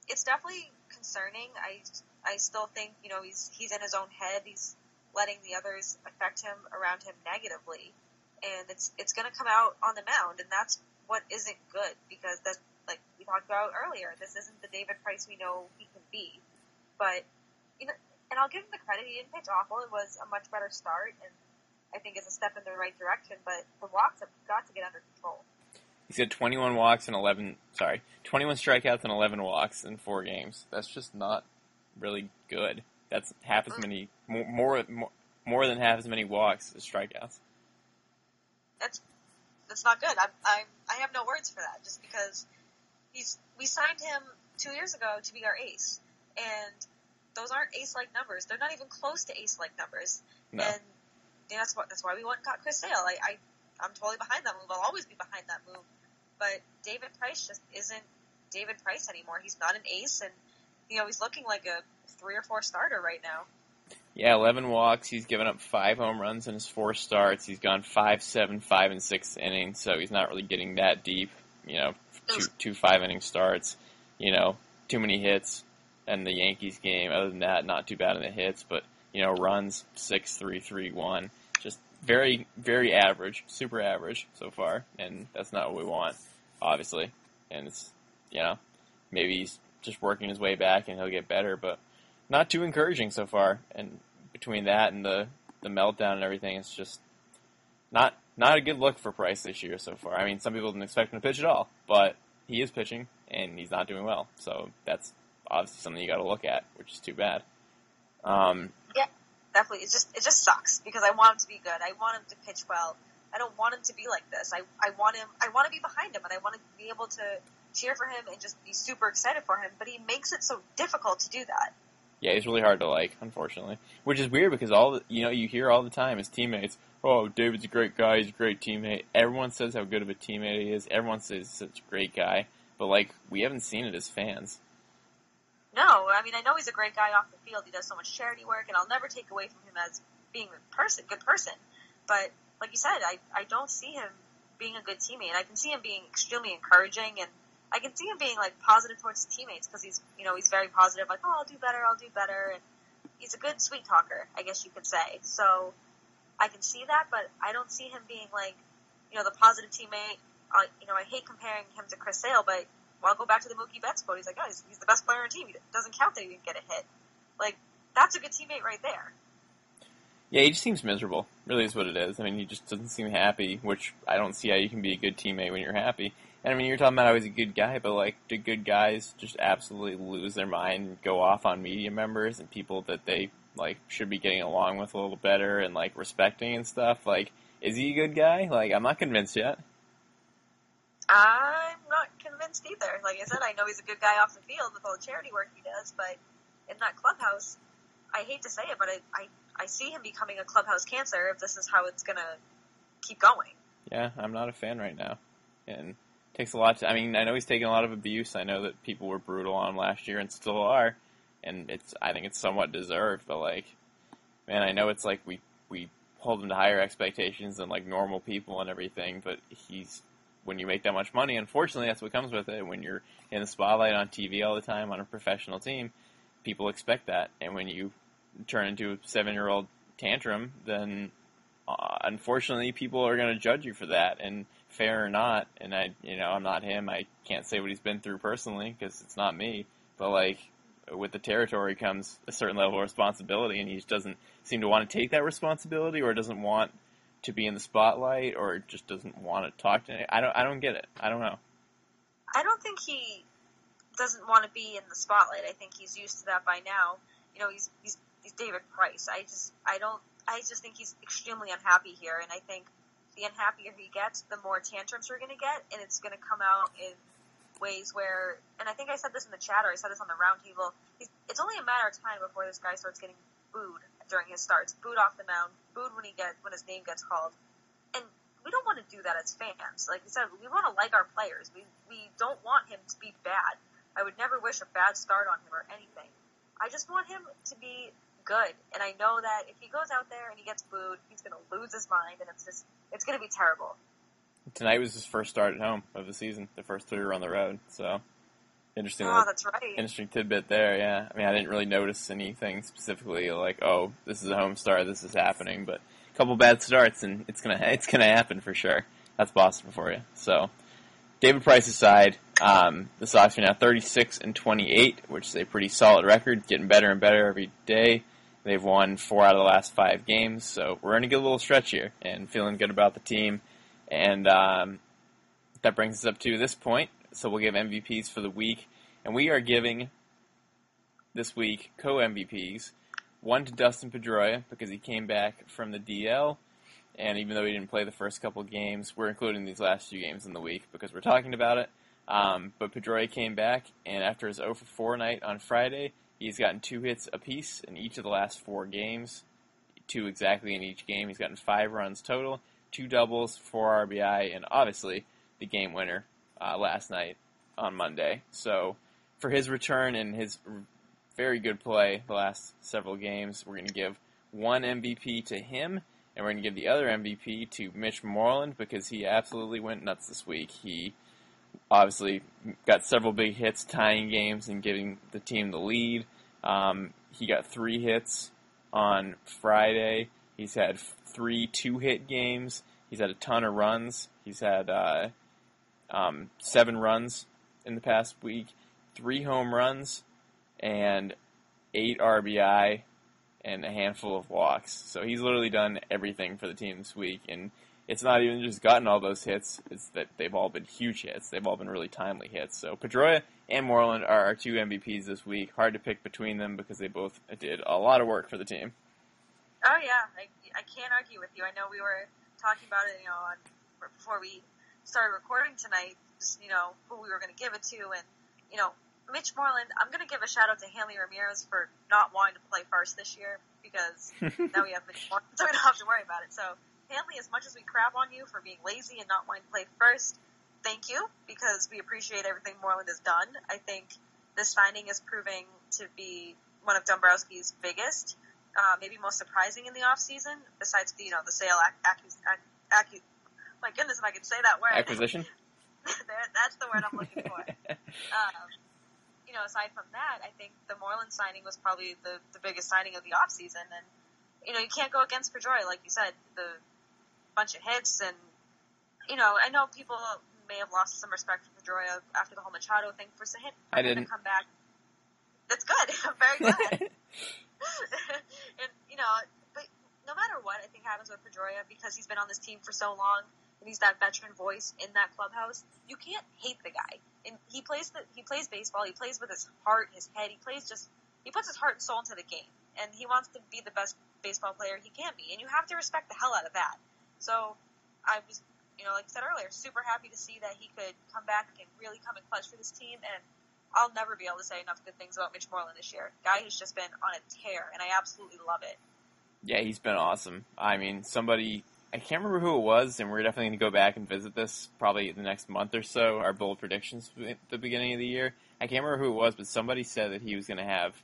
Speaker 5: it's definitely concerning. I still think, he's in his own head. He's letting the others affect him around him negatively. And it's going to come out on the mound, and that's what isn't good because that's, like we talked about earlier, this isn't the David Price we know he can be. But and I'll give him the credit. He didn't pitch awful. It was a much better start, and I think it's a step in the right direction. But the walks have got to get under control.
Speaker 6: He's got 21 walks and 21 strikeouts and 11 walks in 4 games. That's just not really good. That's half as many, more than half as many walks as strikeouts.
Speaker 5: That's not good. I have no words for that, just because we signed him 2 years ago to be our ace, and those aren't ace-like numbers. They're not even close to ace-like numbers.
Speaker 6: No.
Speaker 5: And that's why we went and got Chris Sale. I'm totally behind that move. I'll always be behind that move. But David Price just isn't David Price anymore. He's not an ace, and he's looking like a 3 or 4 starter right now.
Speaker 6: Yeah, 11 walks. He's given up 5 home runs in his 4 starts. He's gone 5, 7, 5, and 6 innings, so he's not really getting that deep. Two 5-inning starts. Too many hits in the Yankees game. Other than that, not too bad in the hits, but runs 6, 3, 3, 1. Just very, very average, super average so far, and that's not what we want, obviously. And it's maybe he's just working his way back and he'll get better, but not too encouraging so far. And between that and the meltdown and everything, it's just not a good look for Price this year so far. I mean, some people didn't expect him to pitch at all, but he is pitching and he's not doing well. So that's obviously something you got to look at, which is too bad.
Speaker 5: Yeah, definitely. It just sucks because I want him to be good. I want him to pitch well. I don't want him to be like this. I want to be behind him, and I want to be able to cheer for him and just be super excited for him, but he makes it so difficult to do that.
Speaker 6: Yeah, he's really hard to like, unfortunately. Which is weird because you hear all the time his teammates, oh, David's a great guy, he's a great teammate. Everyone says how good of a teammate he is. Everyone says he's such a great guy. But, we haven't seen it as fans.
Speaker 5: No, I mean, I know he's a great guy off the field. He does so much charity work, and I'll never take away from him as being a good person. But, like you said, I don't see him being a good teammate. I can see him being extremely encouraging, and I can see him being, positive towards his teammates because he's very positive, oh, I'll do better, and he's a good sweet talker, I guess you could say. So I can see that, but I don't see him being, the positive teammate. I hate comparing him to Chris Sale, but I'll go back to the Mookie Betts quote. He's like, oh, he's the best player on the team. It doesn't count that he didn't get a hit. That's a good teammate right there.
Speaker 6: Yeah, he just seems miserable. Really is what it is. I mean, he just doesn't seem happy, which I don't see how you can be a good teammate when you're happy. And I mean, you're talking about how he's a good guy, but do good guys just absolutely lose their mind and go off on media members and people that they should be getting along with a little better and respecting and stuff? Is he a good guy? I'm not convinced yet.
Speaker 5: I'm not convinced either. Like I said, I know he's a good guy off the field with all the charity work he does, but in that clubhouse, I hate to say it, but I see him becoming a clubhouse cancer if this is how it's going to keep going.
Speaker 6: Yeah, I'm not a fan right now. And it takes a lot I know he's taken a lot of abuse. I know that people were brutal on him last year and still are. And I think it's somewhat deserved, but man, I know it's we hold him to higher expectations than normal people and everything, but when you make that much money, unfortunately, that's what comes with it. When you're in the spotlight on TV all the time on a professional team, people expect that. And when you turn into a 7-year-old tantrum, then unfortunately, people are going to judge you for that, and fair or not. And I'm not him. I can't say what he's been through personally because it's not me. But with the territory comes a certain level of responsibility, and he just doesn't seem to want to take that responsibility, or doesn't want to be in the spotlight, or just doesn't want to talk to me. I don't get it. I don't know.
Speaker 5: I don't think he doesn't want to be in the spotlight. I think he's used to that by now. He's David Price. I just think he's extremely unhappy here, and I think the unhappier he gets, the more tantrums we're going to get, and it's going to come out in ways where, and I think I said this in the chat, or I said this on the roundtable, it's only a matter of time before this guy starts getting booed during his starts, booed off the mound, booed when his name gets called. And we don't want to do that as fans. Like we said, we want to like our players. We don't want him to be bad. I would never wish a bad start on him or anything. I just want him to be good. And I know that if he goes out there and he gets booed, he's going to lose his mind, and it's going to be terrible.
Speaker 6: Tonight was his first start at home of the season. The first 3 were on the road, so interesting.
Speaker 5: Oh, that's right.
Speaker 6: Interesting tidbit there, yeah. I mean, I didn't really notice anything specifically oh, this is a home start, this is happening, but a couple bad starts, and it's gonna happen for sure. That's Boston for you. So, David Price aside, the Sox are now 36-28, which is a pretty solid record, getting better and better every day. They've won 4 out of the last 5 games, so we're in a good little stretch here, and feeling good about the team. And that brings us up to this point. So we'll give MVPs for the week. And we are giving, this week, co-MVPs. One to Dustin Pedroia, because he came back from the DL. And even though he didn't play the first couple games, we're including these last few games in the week because we're talking about it. But Pedroia came back, and after his 0 for 4 night on Friday, he's gotten 2 hits apiece in each of the last 4 games. 2 exactly in each game. He's gotten 5 runs total, 2 doubles, 4 RBI, and obviously the game winner last night on Monday. So for his return and his very good play the last several games, we're going to give one MVP to him, and we're going to give the other MVP to Mitch Moreland because he absolutely went nuts this week. He obviously got several big hits, tying games and giving the team the lead. He got 3 hits on Friday. He's had 3 2-hit games. He's had a ton of runs. He's had 7 runs in the past week, 3 home runs, and 8 RBI, and a handful of walks. So he's literally done everything for the team this week, and it's not even just gotten all those hits, it's that they've all been huge hits. They've all been really timely hits. So Pedroia and Moreland are our 2 MVPs this week. Hard to pick between them because they both did a lot of work for the team.
Speaker 5: Oh yeah, I can't argue with you. I know we were talking about it, before we started recording tonight, just, who we were going to give it to, and, Mitch Moreland, I'm going to give a shout out to Hanley Ramirez for not wanting to play first this year, because now we have Mitch Moreland, so we don't have to worry about it. So, Hanley, as much as we crap on you for being lazy and not wanting to play first, thank you, because we appreciate everything Moreland has done. I think this signing is proving to be one of Dombrowski's biggest, maybe most surprising in the offseason, besides the sale my goodness, if I could say that word.
Speaker 6: Acquisition?
Speaker 5: That's the word I'm looking for. Aside from that, I think the Moreland signing was probably the biggest signing of the offseason. And, you can't go against Pedroia, like you said, the bunch of hits. And, I know people may have lost some respect for Pedroia after the whole Machado thing for him to come back. That's good. I'm very glad. And, but no matter what I think happens with Pedroia, because he's been on this team for so long, and he's that veteran voice in that clubhouse, you can't hate the guy. And he plays baseball, he plays with his heart, his head, he puts his heart and soul into the game. And he wants to be the best baseball player he can be. And you have to respect the hell out of that. So I was, like I said earlier, super happy to see that he could come back and really come in clutch for this team. And I'll never be able to say enough good things about Mitch Moreland this year. Guy has just been on a tear, and I absolutely love it.
Speaker 6: Yeah, he's been awesome. I mean, I can't remember who it was, and we're definitely going to go back and visit this probably the next month or so, our bold predictions at the beginning of the year. I can't remember who it was, but somebody said that he was going to have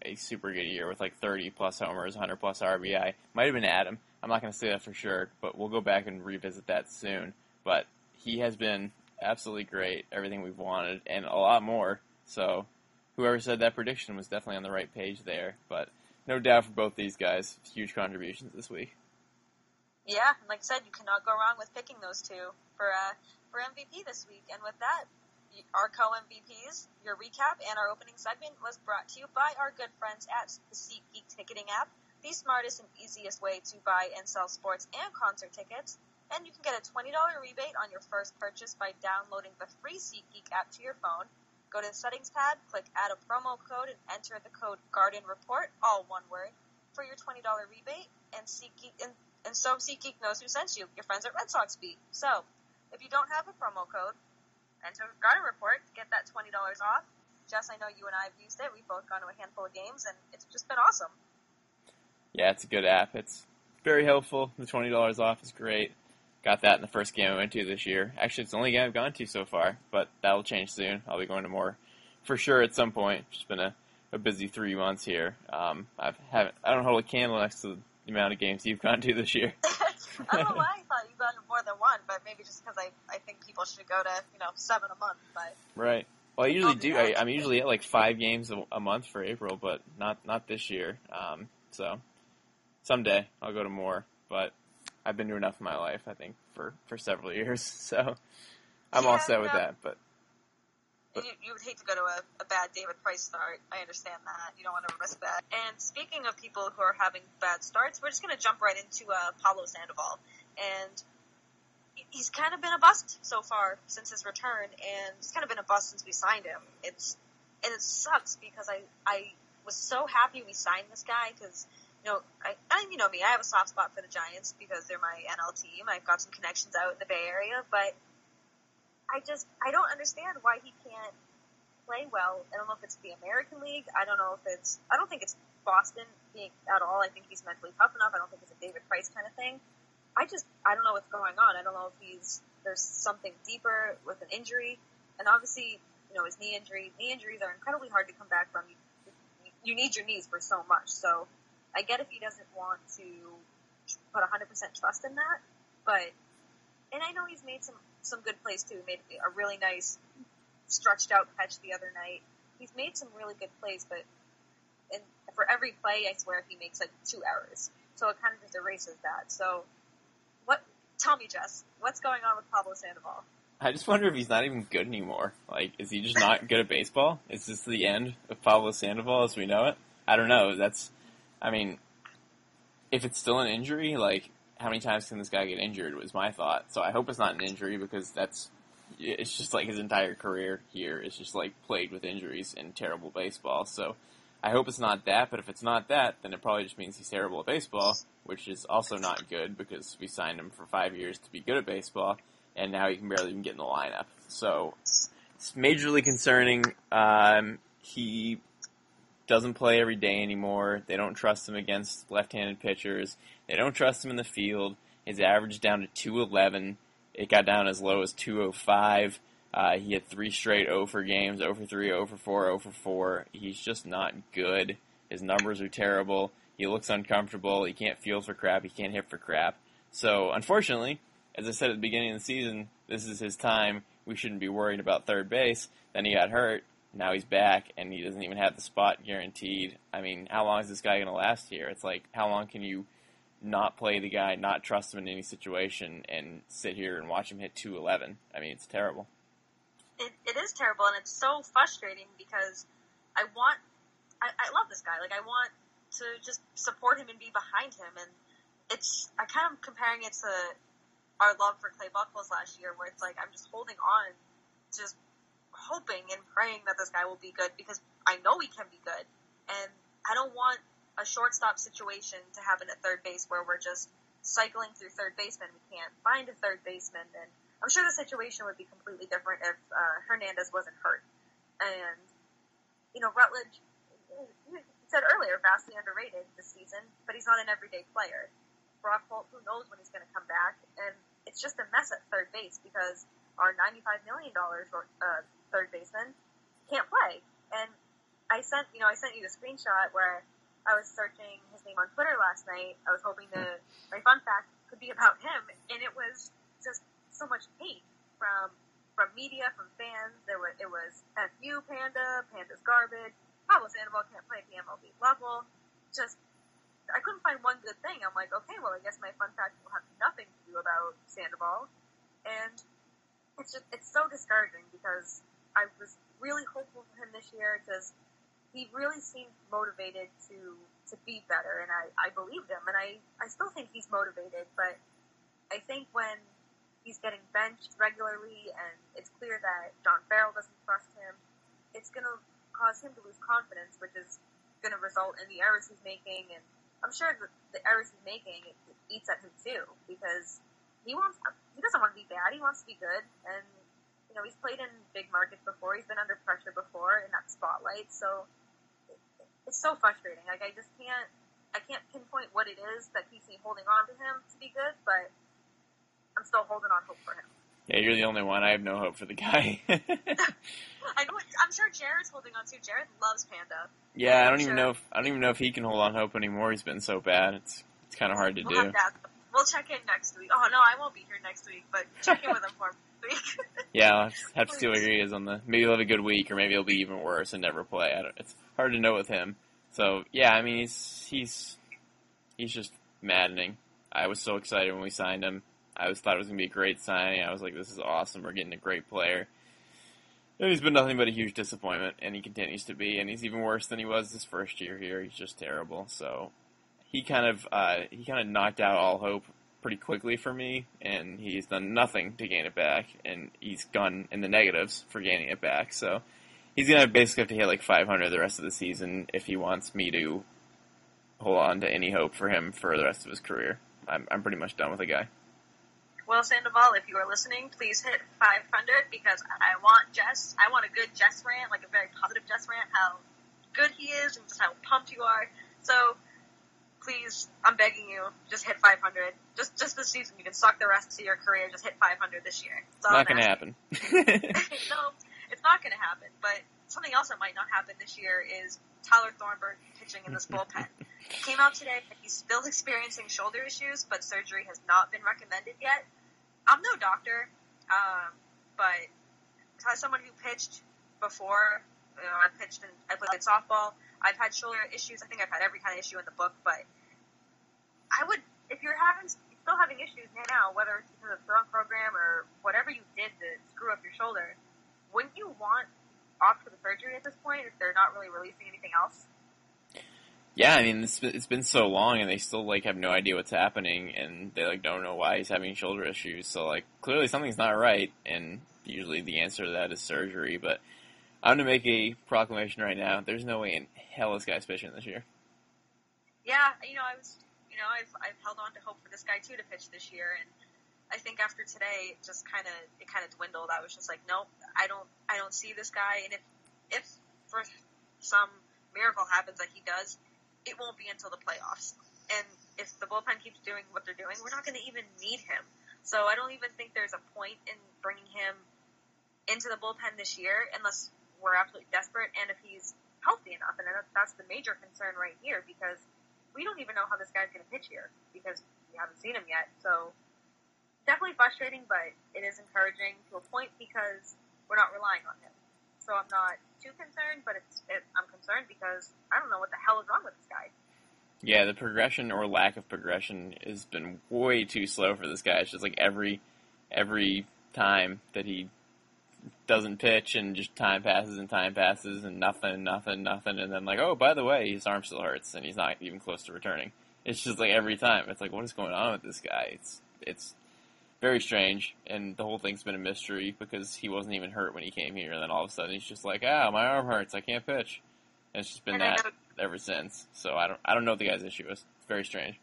Speaker 6: a super good year with 30-plus homers, 100-plus RBI. Might have been Adam. I'm not going to say that for sure, but we'll go back and revisit that soon. But he has been absolutely great, everything we've wanted, and a lot more. So whoever said that prediction was definitely on the right page there. But no doubt for both these guys, huge contributions this week.
Speaker 5: Yeah, like I said, you cannot go wrong with picking those two for MVP this week. And with that, our co-MVPs, your recap, and our opening segment was brought to you by our good friends at the SeatGeek ticketing app, the smartest and easiest way to buy and sell sports and concert tickets. And you can get a $20 rebate on your first purchase by downloading the free SeatGeek app to your phone. Go to the settings tab, click add a promo code, and enter the code GARDENREPORT, all one word, for your $20 rebate. And so SeatGeek knows who sent you, your friends at Red Sox Beat. So, if you don't have a promo code, enter Garden Report to get that $20 off. Jess, I know you and I have used it. We've both gone to a handful of games, and it's just been awesome.
Speaker 6: Yeah, it's a good app. It's very helpful. The $20 off is great. Got that in the first game I went to this year. Actually, it's the only game I've gone to so far, but that'll change soon. I'll be going to more for sure at some point. It's been a busy 3 months here. I don't hold a candle next to the amount of games you've gone to this year.
Speaker 5: I don't know why I thought you've gone to more than one, but maybe just because I think people should go to 7 a month. But
Speaker 6: right. Well, I usually do. I'm usually at 5 games a month for April, but not this year. So someday I'll go to more, but I've been to enough in my life, I think, for several years. So I'm all set with that. But
Speaker 5: you would hate to go to a bad David Price start. I understand that. You don't want to risk that. And speaking of people who are having bad starts, we're just going to jump right into Pablo Sandoval. And he's kind of been a bust so far since his return, and he's kind of been a bust since we signed him. It sucks because I was so happy we signed this guy because, you know me, I have a soft spot for the Giants because they're my NL team. I've got some connections out in the Bay Area, but I don't understand why he can't play well. I don't know if it's the American League. I don't think it's Boston being at all. I think he's mentally tough enough. I don't think it's a David Price kind of thing. I don't know what's going on. I don't know if there's something deeper with an injury. And obviously, his knee injury. Knee injuries are incredibly hard to come back from. You need your knees for so much. So I get if he doesn't want to put 100% trust in that. And I know he's made some good plays too. He made a really nice stretched out catch the other night. He's made some really good plays, but for every play, I swear he makes like 2 errors. So it kind of just erases that. So tell me, Jess, what's going on with Pablo Sandoval?
Speaker 6: I just wonder if he's not even good anymore. Like, is he just not good at baseball? Is this the end of Pablo Sandoval as we know it? I don't know. If it's still an injury, like, how many times can this guy get injured was my thought. So I hope it's not an injury because it's just like his entire career here is just like plagued with injuries and terrible baseball. So I hope it's not that, but if it's not that, then it probably just means he's terrible at baseball, which is also not good because we signed him for 5 years to be good at baseball, and now he can barely even get in the lineup. So it's majorly concerning. He doesn't play every day anymore. They don't trust him against left-handed pitchers. They don't trust him in the field. His average is down to 211. It got down as low as 205. He had 3 straight 0 for games, 0 for 3, 0 for 4, 0 for 4. He's just not good. His numbers are terrible. He looks uncomfortable. He can't field for crap. He can't hit for crap. So, unfortunately, as I said at the beginning of the season, this is his time. We shouldn't be worried about third base. Then he got hurt. Now he's back, and he doesn't even have the spot guaranteed. I mean, how long is this guy going to last here? It's like, how long can you not play the guy, not trust him in any situation, and sit here and watch him hit 211? I mean, it's terrible.
Speaker 5: It is terrible, and it's so frustrating because I love this guy. Like, I want to just support him and be behind him, and I kind of comparing it to our love for Clay Buchholz last year, where it's like I'm just holding on, just hoping and praying that this guy will be good because I know he can be good, and I don't want a shortstop situation to happen at third base where we're just cycling through third baseman. We can't find a third baseman, and I'm sure the situation would be completely different if Hernandez wasn't hurt. And, Rutledge, you said earlier, vastly underrated this season, but he's not an everyday player. Brock Holt, who knows when he's going to come back, and it's just a mess at third base because our $95 million third baseman can't play. And I sent you the screenshot where I was searching his name on Twitter last night. I was hoping my fun fact could be about him, and it was just so much hate from media, from fans. It was F you, Panda's garbage. Pablo Sandoval can't play at the MLB level. Just, I couldn't find one good thing. I'm like, okay, well, I guess my fun fact will have nothing to do about Sandoval. And it's so discouraging because I was really hopeful for him this year because he really seemed motivated to be better, and I believed him, and I still think he's motivated, but I think when he's getting benched regularly and it's clear that John Farrell doesn't trust him, it's going to cause him to lose confidence, which is going to result in the errors he's making, and I'm sure the errors he's making, it eats at him too, because he doesn't want to be bad, he wants to be good, and he's played in big markets before, he's been under pressure before in that spotlight, so it's so frustrating. Like, I can't pinpoint what it is that keeps me holding on to him to be good, but I'm still holding on hope for him.
Speaker 6: Yeah, you're the only one. I have no hope for the guy.
Speaker 5: I know. I'm sure Jared's holding on too. Jared loves Panda.
Speaker 6: Yeah, I don't even know if he can hold on hope anymore. He's been so bad. It's kind of hard to do.
Speaker 5: We'll check in next week. Oh no, I won't be here next week, but check in with him for next week.
Speaker 6: Yeah, I'll have to see where he is on maybe he'll have a good week, or maybe he'll be even worse and never play. It's hard to know with him. So yeah, I mean he's just maddening. I was so excited when we signed him. I thought it was going to be a great signing. I was like, this is awesome. We're getting a great player. And he's been nothing but a huge disappointment, and he continues to be. And he's even worse than he was his first year here. He's just terrible. So he kind of knocked out all hope pretty quickly for me, and he's done nothing to gain it back, and he's gone in the negatives for gaining it back. So he's going to basically have to hit like 500 the rest of the season if he wants me to hold on to any hope for him for the rest of his career. I'm pretty much done with the guy.
Speaker 5: Well, Sandoval, if you are listening, please hit 500 because I want a good Jess rant, like a very positive Jess rant, how good he is and just how pumped you are. So please, I'm begging you, just hit 500. Just this season. You can suck the rest of your career. Just hit 500 this year.
Speaker 6: Not going to happen.
Speaker 5: No, it's not going to happen. But something else that might not happen this year is Tyler Thornburg pitching in this bullpen. He came out today and he's still experiencing shoulder issues, but surgery has not been recommended yet. I'm no doctor, but as someone who pitched before, I played softball. I've had shoulder issues. I think I've had every kind of issue in the book, but I would, if you're still having issues now, whether it's because of the throwing program or whatever you did to screw up your shoulder, wouldn't you want opt for the surgery at this point if they're not really releasing anything else?
Speaker 6: Yeah, I mean, it's been so long, and they still, like, have no idea what's happening, and they, like, don't know why he's having shoulder issues. So, like, clearly something's not right, and usually the answer to that is surgery. But I'm going to make a proclamation right now. There's no way in hell this guy's pitching this year.
Speaker 5: Yeah, I've held on to hope for this guy, too, to pitch this year, and I think after today, it kind of dwindled. I was just like, nope, I don't see this guy, and if for some miracle happens that he does, it won't be until the playoffs. And if the bullpen keeps doing what they're doing, we're not going to even need him. So I don't even think there's a point in bringing him into the bullpen this year unless we're absolutely desperate and if he's healthy enough. And that's the major concern right here because we don't even know how this guy's going to pitch here because we haven't seen him yet. So definitely frustrating, but it is encouraging to a point because we're not relying on him. So I'm not too concerned, but I'm concerned because I don't know what the hell is wrong with this guy.
Speaker 6: Yeah, the progression or lack of progression has been way too slow for this guy. It's just like every time that he doesn't pitch and just time passes and nothing, and then like, oh, by the way, his arm still hurts and he's not even close to returning. It's just like every time. It's like, what is going on with this guy? It's very strange, and the whole thing's been a mystery because he wasn't even hurt when he came here, and then all of a sudden he's just like, my arm hurts, I can't pitch. And it's just been that ever since. So I don't know what the guy's issue is. It's very strange.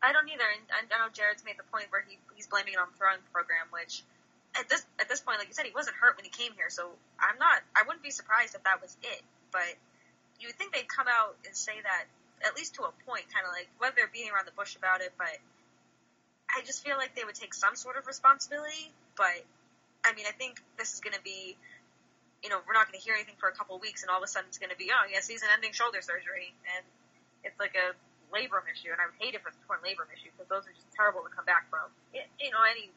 Speaker 5: I don't either, and I know Jared's made the point where he's blaming it on the throwing program, which at this point, like you said, he wasn't hurt when he came here, so I wouldn't be surprised if that was it. But you would think they'd come out and say that at least to a point, kind of like whether they're beating around the bush about it, but I just feel like they would take some sort of responsibility, but, I mean, I think this is going to be, we're not going to hear anything for a couple of weeks, and all of a sudden it's going to be, season-ending shoulder surgery, and it's like a labrum issue, and I would hate if it's a torn labrum issue, because those are just terrible to come back from. Any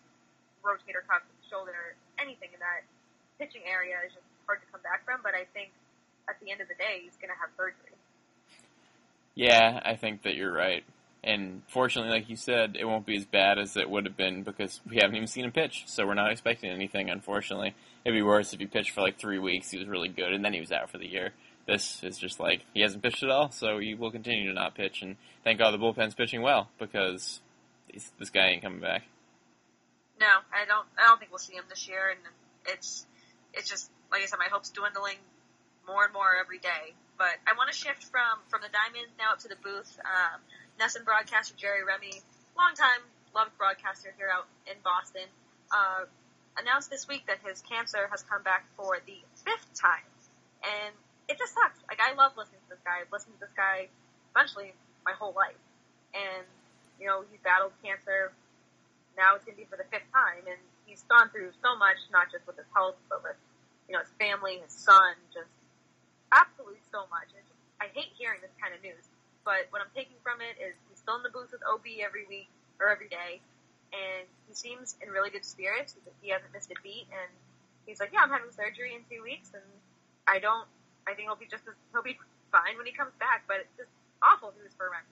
Speaker 5: rotator cuff, shoulder, anything in that pitching area is just hard to come back from, but I think at the end of the day, he's going to have surgery.
Speaker 6: Yeah, I think that you're right. And fortunately, like you said, it won't be as bad as it would have been because we haven't even seen him pitch, so we're not expecting anything, unfortunately. It'd be worse if he pitched for like 3 weeks, he was really good, and then he was out for the year. This is just like, he hasn't pitched at all, so he will continue to not pitch, and thank God the bullpen's pitching well, because this guy ain't coming back.
Speaker 5: No, I don't think we'll see him this year, and it's just, like I said, my hope's dwindling more and more every day. But I want to shift from the diamond now up to the booth. NESN broadcaster Jerry Remy, longtime loved broadcaster here out in Boston, announced this week that his cancer has come back for the 5th time. And it just sucks. Like, I love listening to this guy. I've listened to this guy essentially my whole life. And, he's battled cancer. Now it's going to be for the 5th time. And he's gone through so much, not just with his health, but with, his family, his son, just absolutely so much. I hate hearing this kind of news. But what I'm taking from it is he's still in the booth with OB every week or every day, and he seems in really good spirits. He hasn't missed a beat, and he's like, I'm having surgery in 2 weeks, and I think he'll be fine when he comes back, but it's just awful news for Remy.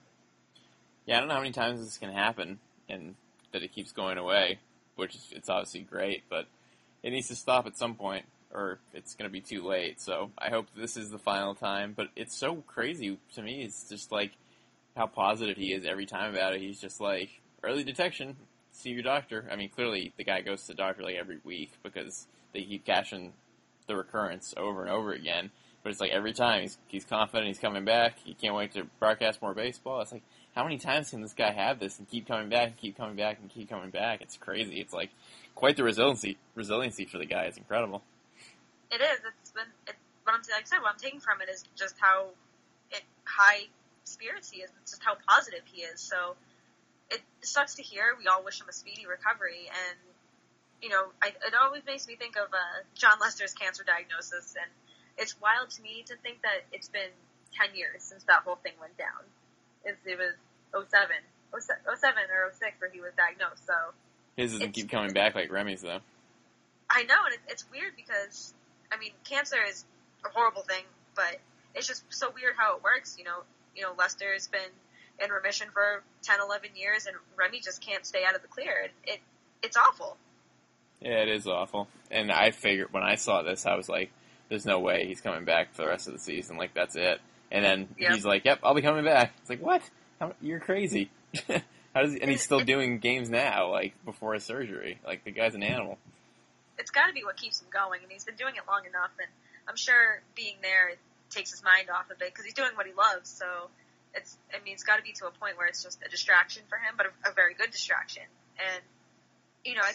Speaker 5: Yeah,
Speaker 6: I don't know how many times this can happen, and that it keeps going away, which it's obviously great, but it needs to stop at some point, or it's going to be too late. So I hope this is the final time. But it's so crazy to me. It's just like how positive he is every time about it. He's just like, early detection, see your doctor. I mean, clearly the guy goes to the doctor like every week because they keep catching the recurrence over and over again. But it's like every time he's confident he's coming back. He can't wait to broadcast more baseball. It's like, how many times can this guy have this and keep coming back and keep coming back and keep coming back? It's crazy. It's like quite the resiliency for the guy. It's incredible.
Speaker 5: It is. What I'm taking from it is just how high spirits he is. It's just how positive he is. So it sucks to hear. We all wish him a speedy recovery. And, you know, it always makes me think of John Lester's cancer diagnosis. And it's wild to me to think that it's been 10 years since that whole thing went down. It was 07 or 06 where he was diagnosed. So
Speaker 6: his doesn't keep coming back like Remy's, though.
Speaker 5: I know, and it's weird because, I mean, cancer is a horrible thing, but it's just so weird how it works. You know, Lester's been in remission for 10, 11 years, and Remy just can't stay out of the clear. It's awful. Yeah,
Speaker 6: it is awful. And I figured when I saw this, I was like, there's no way he's coming back for the rest of the season. Like, that's it. And then he's like, yep, I'll be coming back. It's like, what? You're crazy. How does he, and he's still doing games now, like, before his surgery. Like, the guy's an animal.
Speaker 5: It's got to be what keeps him going, and he's been doing it long enough, and I'm sure being there takes his mind off of it, because he's doing what he loves, so it's got to be to a point where it's just a distraction for him, but a very good distraction. And, you know, I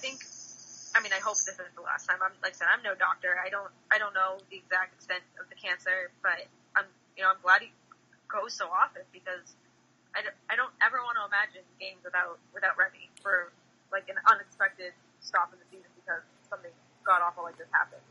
Speaker 5: hope this isn't the last time. Like I said, I'm no doctor. I don't know the exact extent of the cancer, but I'm glad he goes so often, because I don't ever want to imagine games without Remy for, like, an unexpected stop in the season because something god-awful like this happens.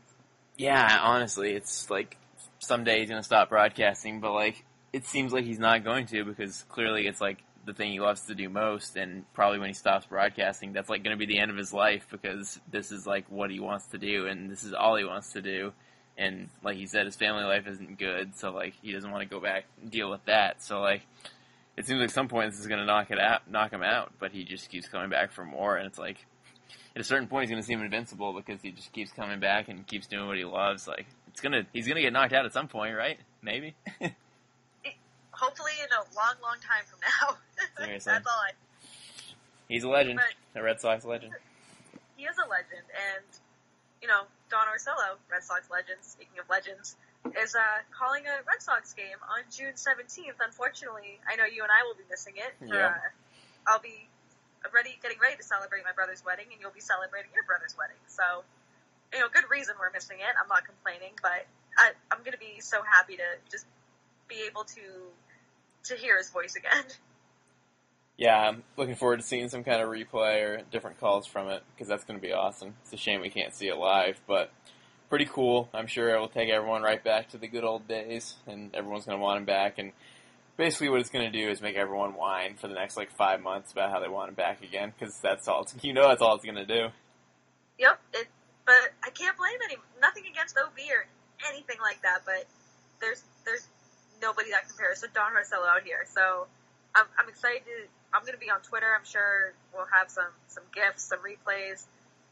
Speaker 6: Yeah, honestly, it's like someday he's going to stop broadcasting, but, like, it seems like he's not going to, because clearly it's, like, the thing he loves to do most, and probably when he stops broadcasting, that's, like, going to be the end of his life, because this is, like, what he wants to do, and this is all he wants to do. And, like he said, his family life isn't good, so, like, he doesn't want to go back and deal with that. So, like, it seems like at some point this is going to knock him out, but he just keeps coming back for more, and it's like, at a certain point he's going to seem invincible because he just keeps coming back and keeps doing what he loves. Like, he's going to get knocked out at some point, right? Maybe?
Speaker 5: Hopefully in a long, long time from now.
Speaker 6: Seriously.
Speaker 5: That's all
Speaker 6: He's a legend. A Red Sox legend.
Speaker 5: He is a legend, and, you know, Don Orsillo, Red Sox legend, speaking of legends, is calling a Red Sox game on June 17th. Unfortunately, I know you and I will be missing it.
Speaker 6: Yeah.
Speaker 5: I'll be getting ready to celebrate my brother's wedding, and you'll be celebrating your brother's wedding. So, you know, good reason we're missing it. I'm not complaining, but I'm going to be so happy to just be able to hear his voice again.
Speaker 6: Yeah, I'm looking forward to seeing some kind of replay or different calls from it, because that's going to be awesome. It's a shame we can't see it live, but pretty cool. I'm sure it will take everyone right back to the good old days, and everyone's going to want him back. And basically what it's going to do is make everyone whine for the next, 5 months about how they want him back again, because that's all it's going to do.
Speaker 5: Yep, but I can't blame anyone. Nothing against OB or anything like that, but there's nobody that compares to Don Orsillo out here. So I'm excited I'm going to be on Twitter. I'm sure we'll have some GIFs, some replays,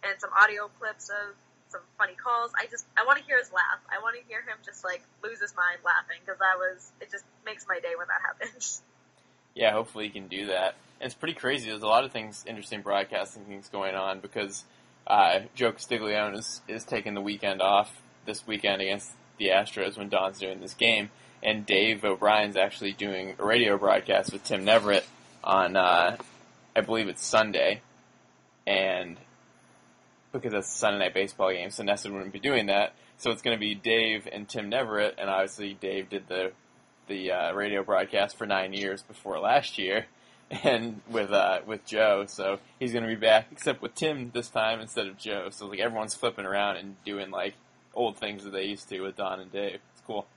Speaker 5: and some audio clips of some funny calls. I want to hear his laugh. I want to hear him just, lose his mind laughing, because it just makes my day when that happens.
Speaker 6: Yeah, hopefully he can do that. And it's pretty crazy. There's a lot of interesting broadcasting things going on, because Joe Castiglione is taking the weekend off this weekend against the Astros when Don's doing this game. And Dave O'Brien's actually doing a radio broadcast with Tim Neverett on, I believe it's Sunday. And because that's a Sunday night baseball game, so Nesson wouldn't be doing that. So it's going to be Dave and Tim Neverett, and obviously Dave did the radio broadcast for 9 years before last year, and with Joe, so he's going to be back, except with Tim this time instead of Joe. So everyone's flipping around and doing old things that they used to with Don and Dave. It's cool.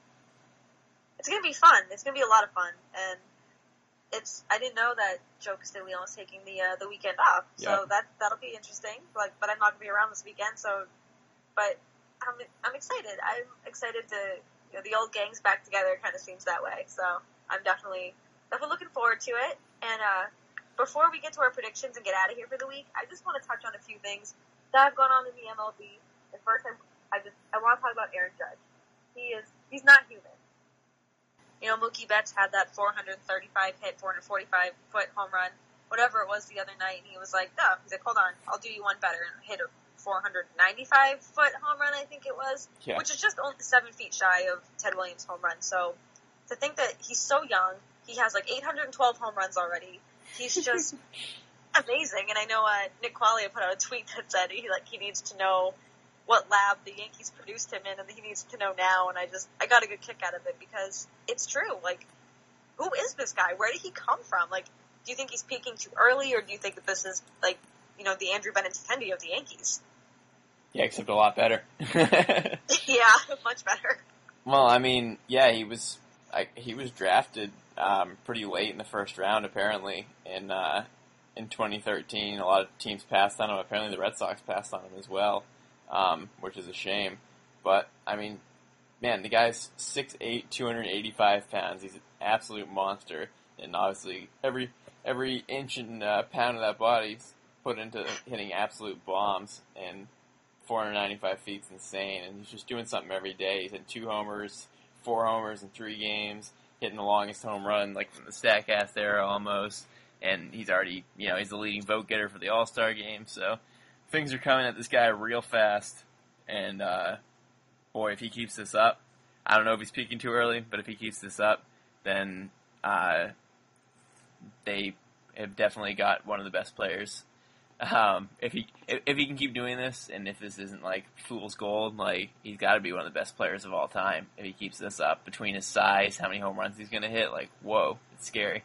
Speaker 5: It's going to be fun. It's going to be a lot of fun, and I didn't know that Joe Castiglione was taking the weekend off, so that'll be interesting. But I'm not going to be around this weekend, but I'm excited. I'm excited to, the old gang's back together. Kind of seems that way, so I'm definitely looking forward to it. And before we get to our predictions and get out of here for the week, I just want to touch on a few things that have gone on in the MLB. And first, I want to talk about Aaron Judge. He's not human. Mookie Betts had that 435 hit, 445-foot home run whatever it was the other night, and he was like, no, he's like, hold on, I'll do you one better, and hit a 495-foot home run, I think it was, which is just only 7 feet shy of Ted Williams' home run. So to think that he's so young, he has like 812 home runs already. He's just amazing. And I know Nick Quaglia put out a tweet that said he needs to know what lab the Yankees produced him in, and he needs to know now. And I got a good kick out of it because it's true. Like, who is this guy? Where did he come from? Like, do you think he's peaking too early, or do you think that this is like, you know, the Andrew Benintendi of the Yankees?
Speaker 6: Yeah, except a lot better.
Speaker 5: Yeah, much better.
Speaker 6: Well, I mean, yeah, he was drafted pretty late in the first round, apparently, in 2013. A lot of teams passed on him. Apparently the Red Sox passed on him as well, which is a shame. But, I mean, man, the guy's 6'8", 285 pounds. He's an absolute monster. And obviously every inch and pound of that body's put into hitting absolute bombs. And 495 feet is insane. And he's just doing something every day. He's had 2 homers, 4 homers in 3 games. Hitting the longest home run, like from the StatCast era almost, and he's already, you know, he's the leading vote getter for the All-Star game, so things are coming at this guy real fast, and boy, if he keeps this up, I don't know if he's peaking too early, but if he keeps this up, then they have definitely got one of the best players. If he can keep doing this, and if this isn't like fool's gold, like he's got to be one of the best players of all time. If he keeps this up, between his size, how many home runs he's going to hit, like whoa, it's scary.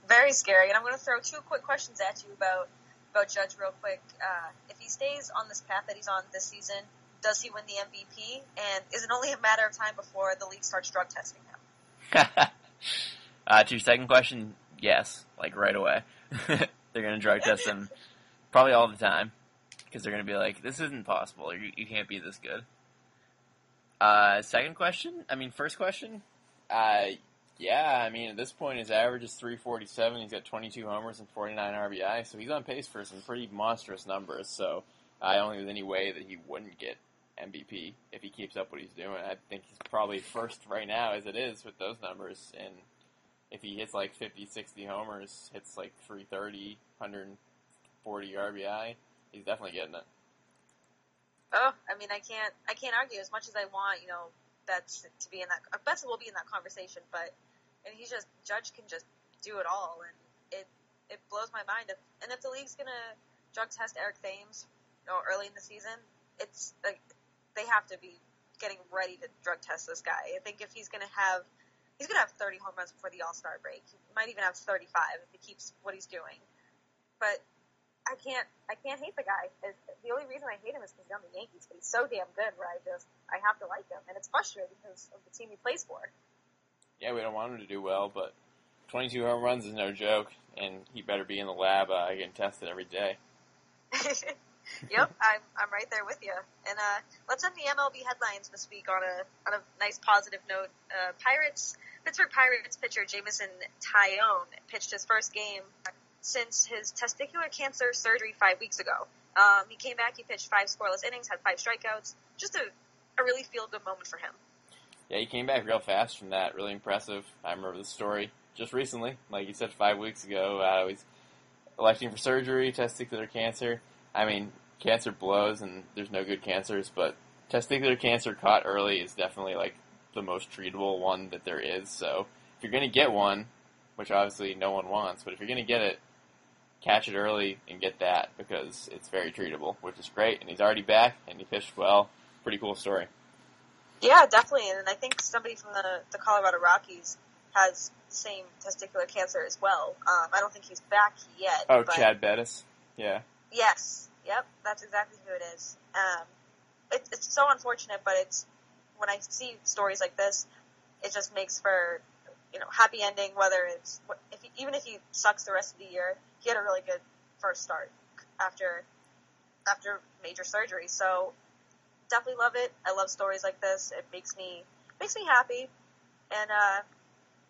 Speaker 5: Very scary. And I'm going to throw 2 quick questions at you about Judge real quick. If he stays on this path that he's on this season, does he win the MVP? And is it only a matter of time before the league starts drug testing him?
Speaker 6: To your second question, yes, like right away. They're going to drug test him probably all the time because they're going to be like, this isn't possible. You can't be this good. First question, yeah, I mean, at this point, his average is 347. He's got 22 homers and 49 RBI, so he's on pace for some pretty monstrous numbers. So I don't think there's any way that he wouldn't get MVP if he keeps up what he's doing. I think he's probably first right now as it is with those numbers, and if he hits like 50, 60 homers, hits like 330, 140 RBI, he's definitely getting it.
Speaker 5: Oh, I mean, I can't argue as much as I want, you know, Betts to be in that. Betts will be in that conversation, but Judge can just do it all, and it blows my mind. If the league's gonna drug test Eric Thames, you know, early in the season, it's like they have to be getting ready to drug test this guy. I think if he's gonna have 30 home runs before the All-Star break. He might even have 35 if he keeps what he's doing. But I can't hate the guy. The only reason I hate him is because he's on the Yankees, but he's so damn good where I have to like him. And it's frustrating because of the team he plays for.
Speaker 6: Yeah, we don't want him to do well, but 22 home runs is no joke, and he better be in the lab getting tested every day.
Speaker 5: Yep, I'm right there with you. And let's end the MLB headlines this week on a nice positive note. Pittsburgh Pirates pitcher Jameson Taillon pitched his first game since his testicular cancer surgery 5 weeks ago. He came back, he pitched 5 scoreless innings, had 5 strikeouts. Just a really feel-good moment for him.
Speaker 6: Yeah, he came back real fast from that. Really impressive. I remember the story just recently. Like you said, 5 weeks ago, he was electing for surgery, testicular cancer. I mean, cancer blows, and there's no good cancers, but testicular cancer caught early is definitely, like, the most treatable one that there is. So if you're going to get one, which obviously no one wants, but if you're going to get it, catch it early and get that because it's very treatable, which is great. And he's already back, and he pitched well. Pretty cool story.
Speaker 5: Yeah, definitely. And I think somebody from the Colorado Rockies has the same testicular cancer as well. I don't think he's back yet.
Speaker 6: Oh, but Chad Bettis? Yeah.
Speaker 5: Yes. Yep. That's exactly who it is. It's so unfortunate, but when I see stories like this, it just makes for, you know, happy ending, whether it's, even if he sucks the rest of the year, he had a really good first start after major surgery. So definitely love it. I love stories like this. It makes me happy. And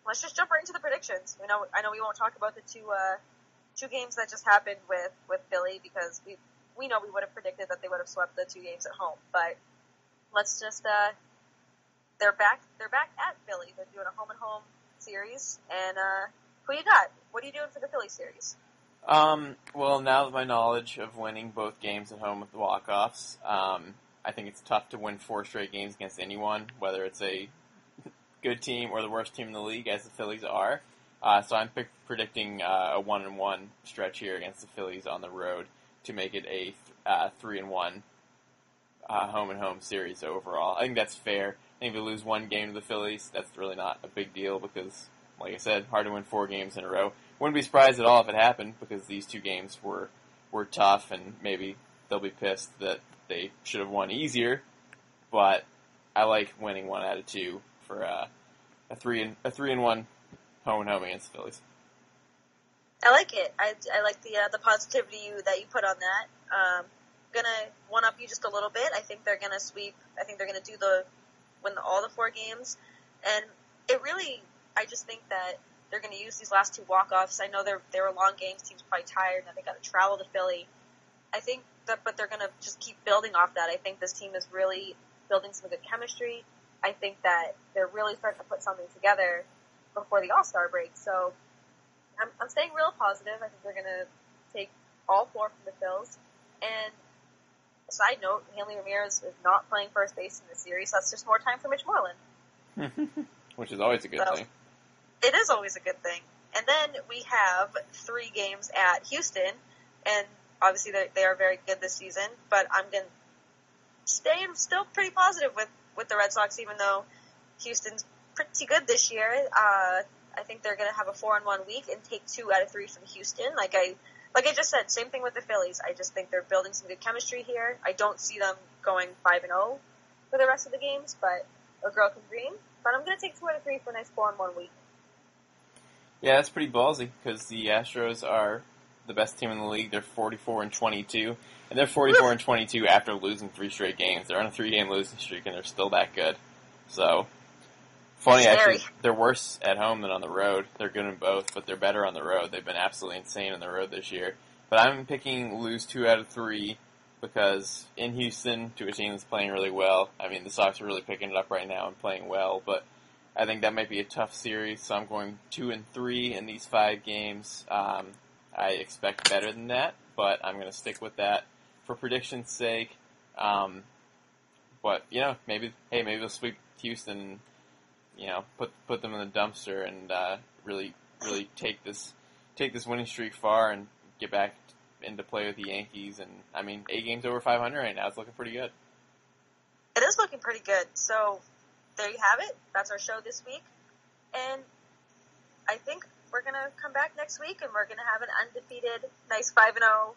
Speaker 5: let's just jump right into the predictions. I know we won't talk about the two games that just happened with Philly because we know we would have predicted that they would have swept the 2 games at home. But let's just they're back at Philly. They're doing a home and home series, and Who you got? What are you doing for the Philly series?
Speaker 6: Well, now that my knowledge of winning both games at home with the walk-offs, I think it's tough to win 4 straight games against anyone, whether it's a good team or the worst team in the league, as the Phillies are. So I'm predicting a 1-1 stretch here against the Phillies on the road to make it a 3-1 home-and-home series overall. I think that's fair. I think if we lose 1 game to the Phillies, that's really not a big deal because, like I said, hard to win 4 games in a row. Wouldn't be surprised at all if it happened because these 2 games were tough and maybe they'll be pissed that they should have won easier. But I like winning 1 out of 2 for a 3-1 home against the Phillies.
Speaker 5: I like it. I like the positivity that you put on that. Gonna one up you just a little bit. I think they're gonna sweep. I think they're gonna win all the 4 games, and it really. I just think that they're gonna use these last 2 walk-offs. I know they were long games. Team's probably tired. Now they got to travel to Philly. I think that, but they're gonna just keep building off that. I think this team is really building some good chemistry. I think that they're really starting to put something together before the All-Star break. So I'm staying real positive. I think they're gonna take all 4 from the Phils. And a side note, Hanley Ramirez is not playing first base in the series. So that's just more time for Mitch Moreland.
Speaker 6: Which is always a good thing.
Speaker 5: It is always a good thing. And then we have 3 games at Houston, and obviously they are very good this season, but I'm going to stay still pretty positive with the Red Sox, even though Houston's pretty good this year. I think they're going to have a 4-1 week and take 2 out of 3 from Houston. Like I just said, same thing with the Phillies. I just think they're building some good chemistry here. I don't see them going 5-0 for the rest of the games, but a girl can dream. But I'm going to take 2 out of 3 for a nice 4-1 week.
Speaker 6: Yeah, that's pretty ballsy because the Astros are the best team in the league. They're 44-22, and they're 44-22 after losing 3 straight games. They're on a 3-game losing streak, and they're still that good. So, funny actually, they're worse at home than on the road. They're good in both, but they're better on the road. They've been absolutely insane on the road this year. But I'm picking lose 2 out of 3 because in Houston, to a team that's playing really well. I mean, the Sox are really picking it up right now and playing well, but I think that might be a tough series, so I'm going 2-3 in these 5 games. I expect better than that, but I'm going to stick with that for prediction's sake. But maybe they'll sweep Houston. Put them in the dumpster and really take this winning streak far and get back into play with the Yankees. And I mean, 8 games over 500 right now. It's looking pretty good.
Speaker 5: It is looking pretty good. So there you have it. That's our show this week. And I think we're going to come back next week and we're going to have an undefeated, nice 5-0, 5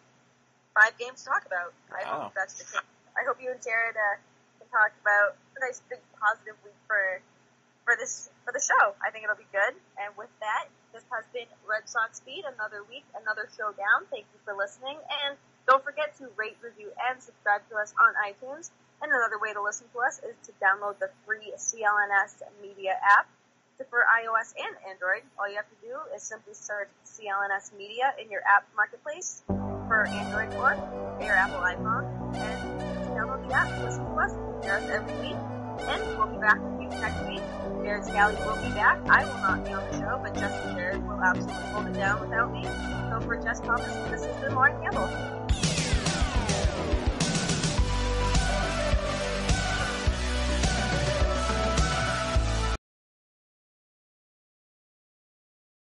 Speaker 5: games to talk about. I hope that's the case. I hope you and Jared can talk about a nice, big, positive week for the show. I think it'll be good. And with that, this has been Red Sox Beat, another week, another showdown. Thank you for listening. And don't forget to rate, review, and subscribe to us on iTunes. And another way to listen to us is to download the free CLNS Media app. So for iOS and Android, all you have to do is simply search CLNS Media in your app marketplace for Android or your Apple iPhone. And download the app, listen to us, hear us every week. And we'll be back with you next week. Jared Scally will be back. I will not be on the show, but Justin Jared will absolutely hold it down without me. So for Jess Thomas, this has been Lauren Campbell.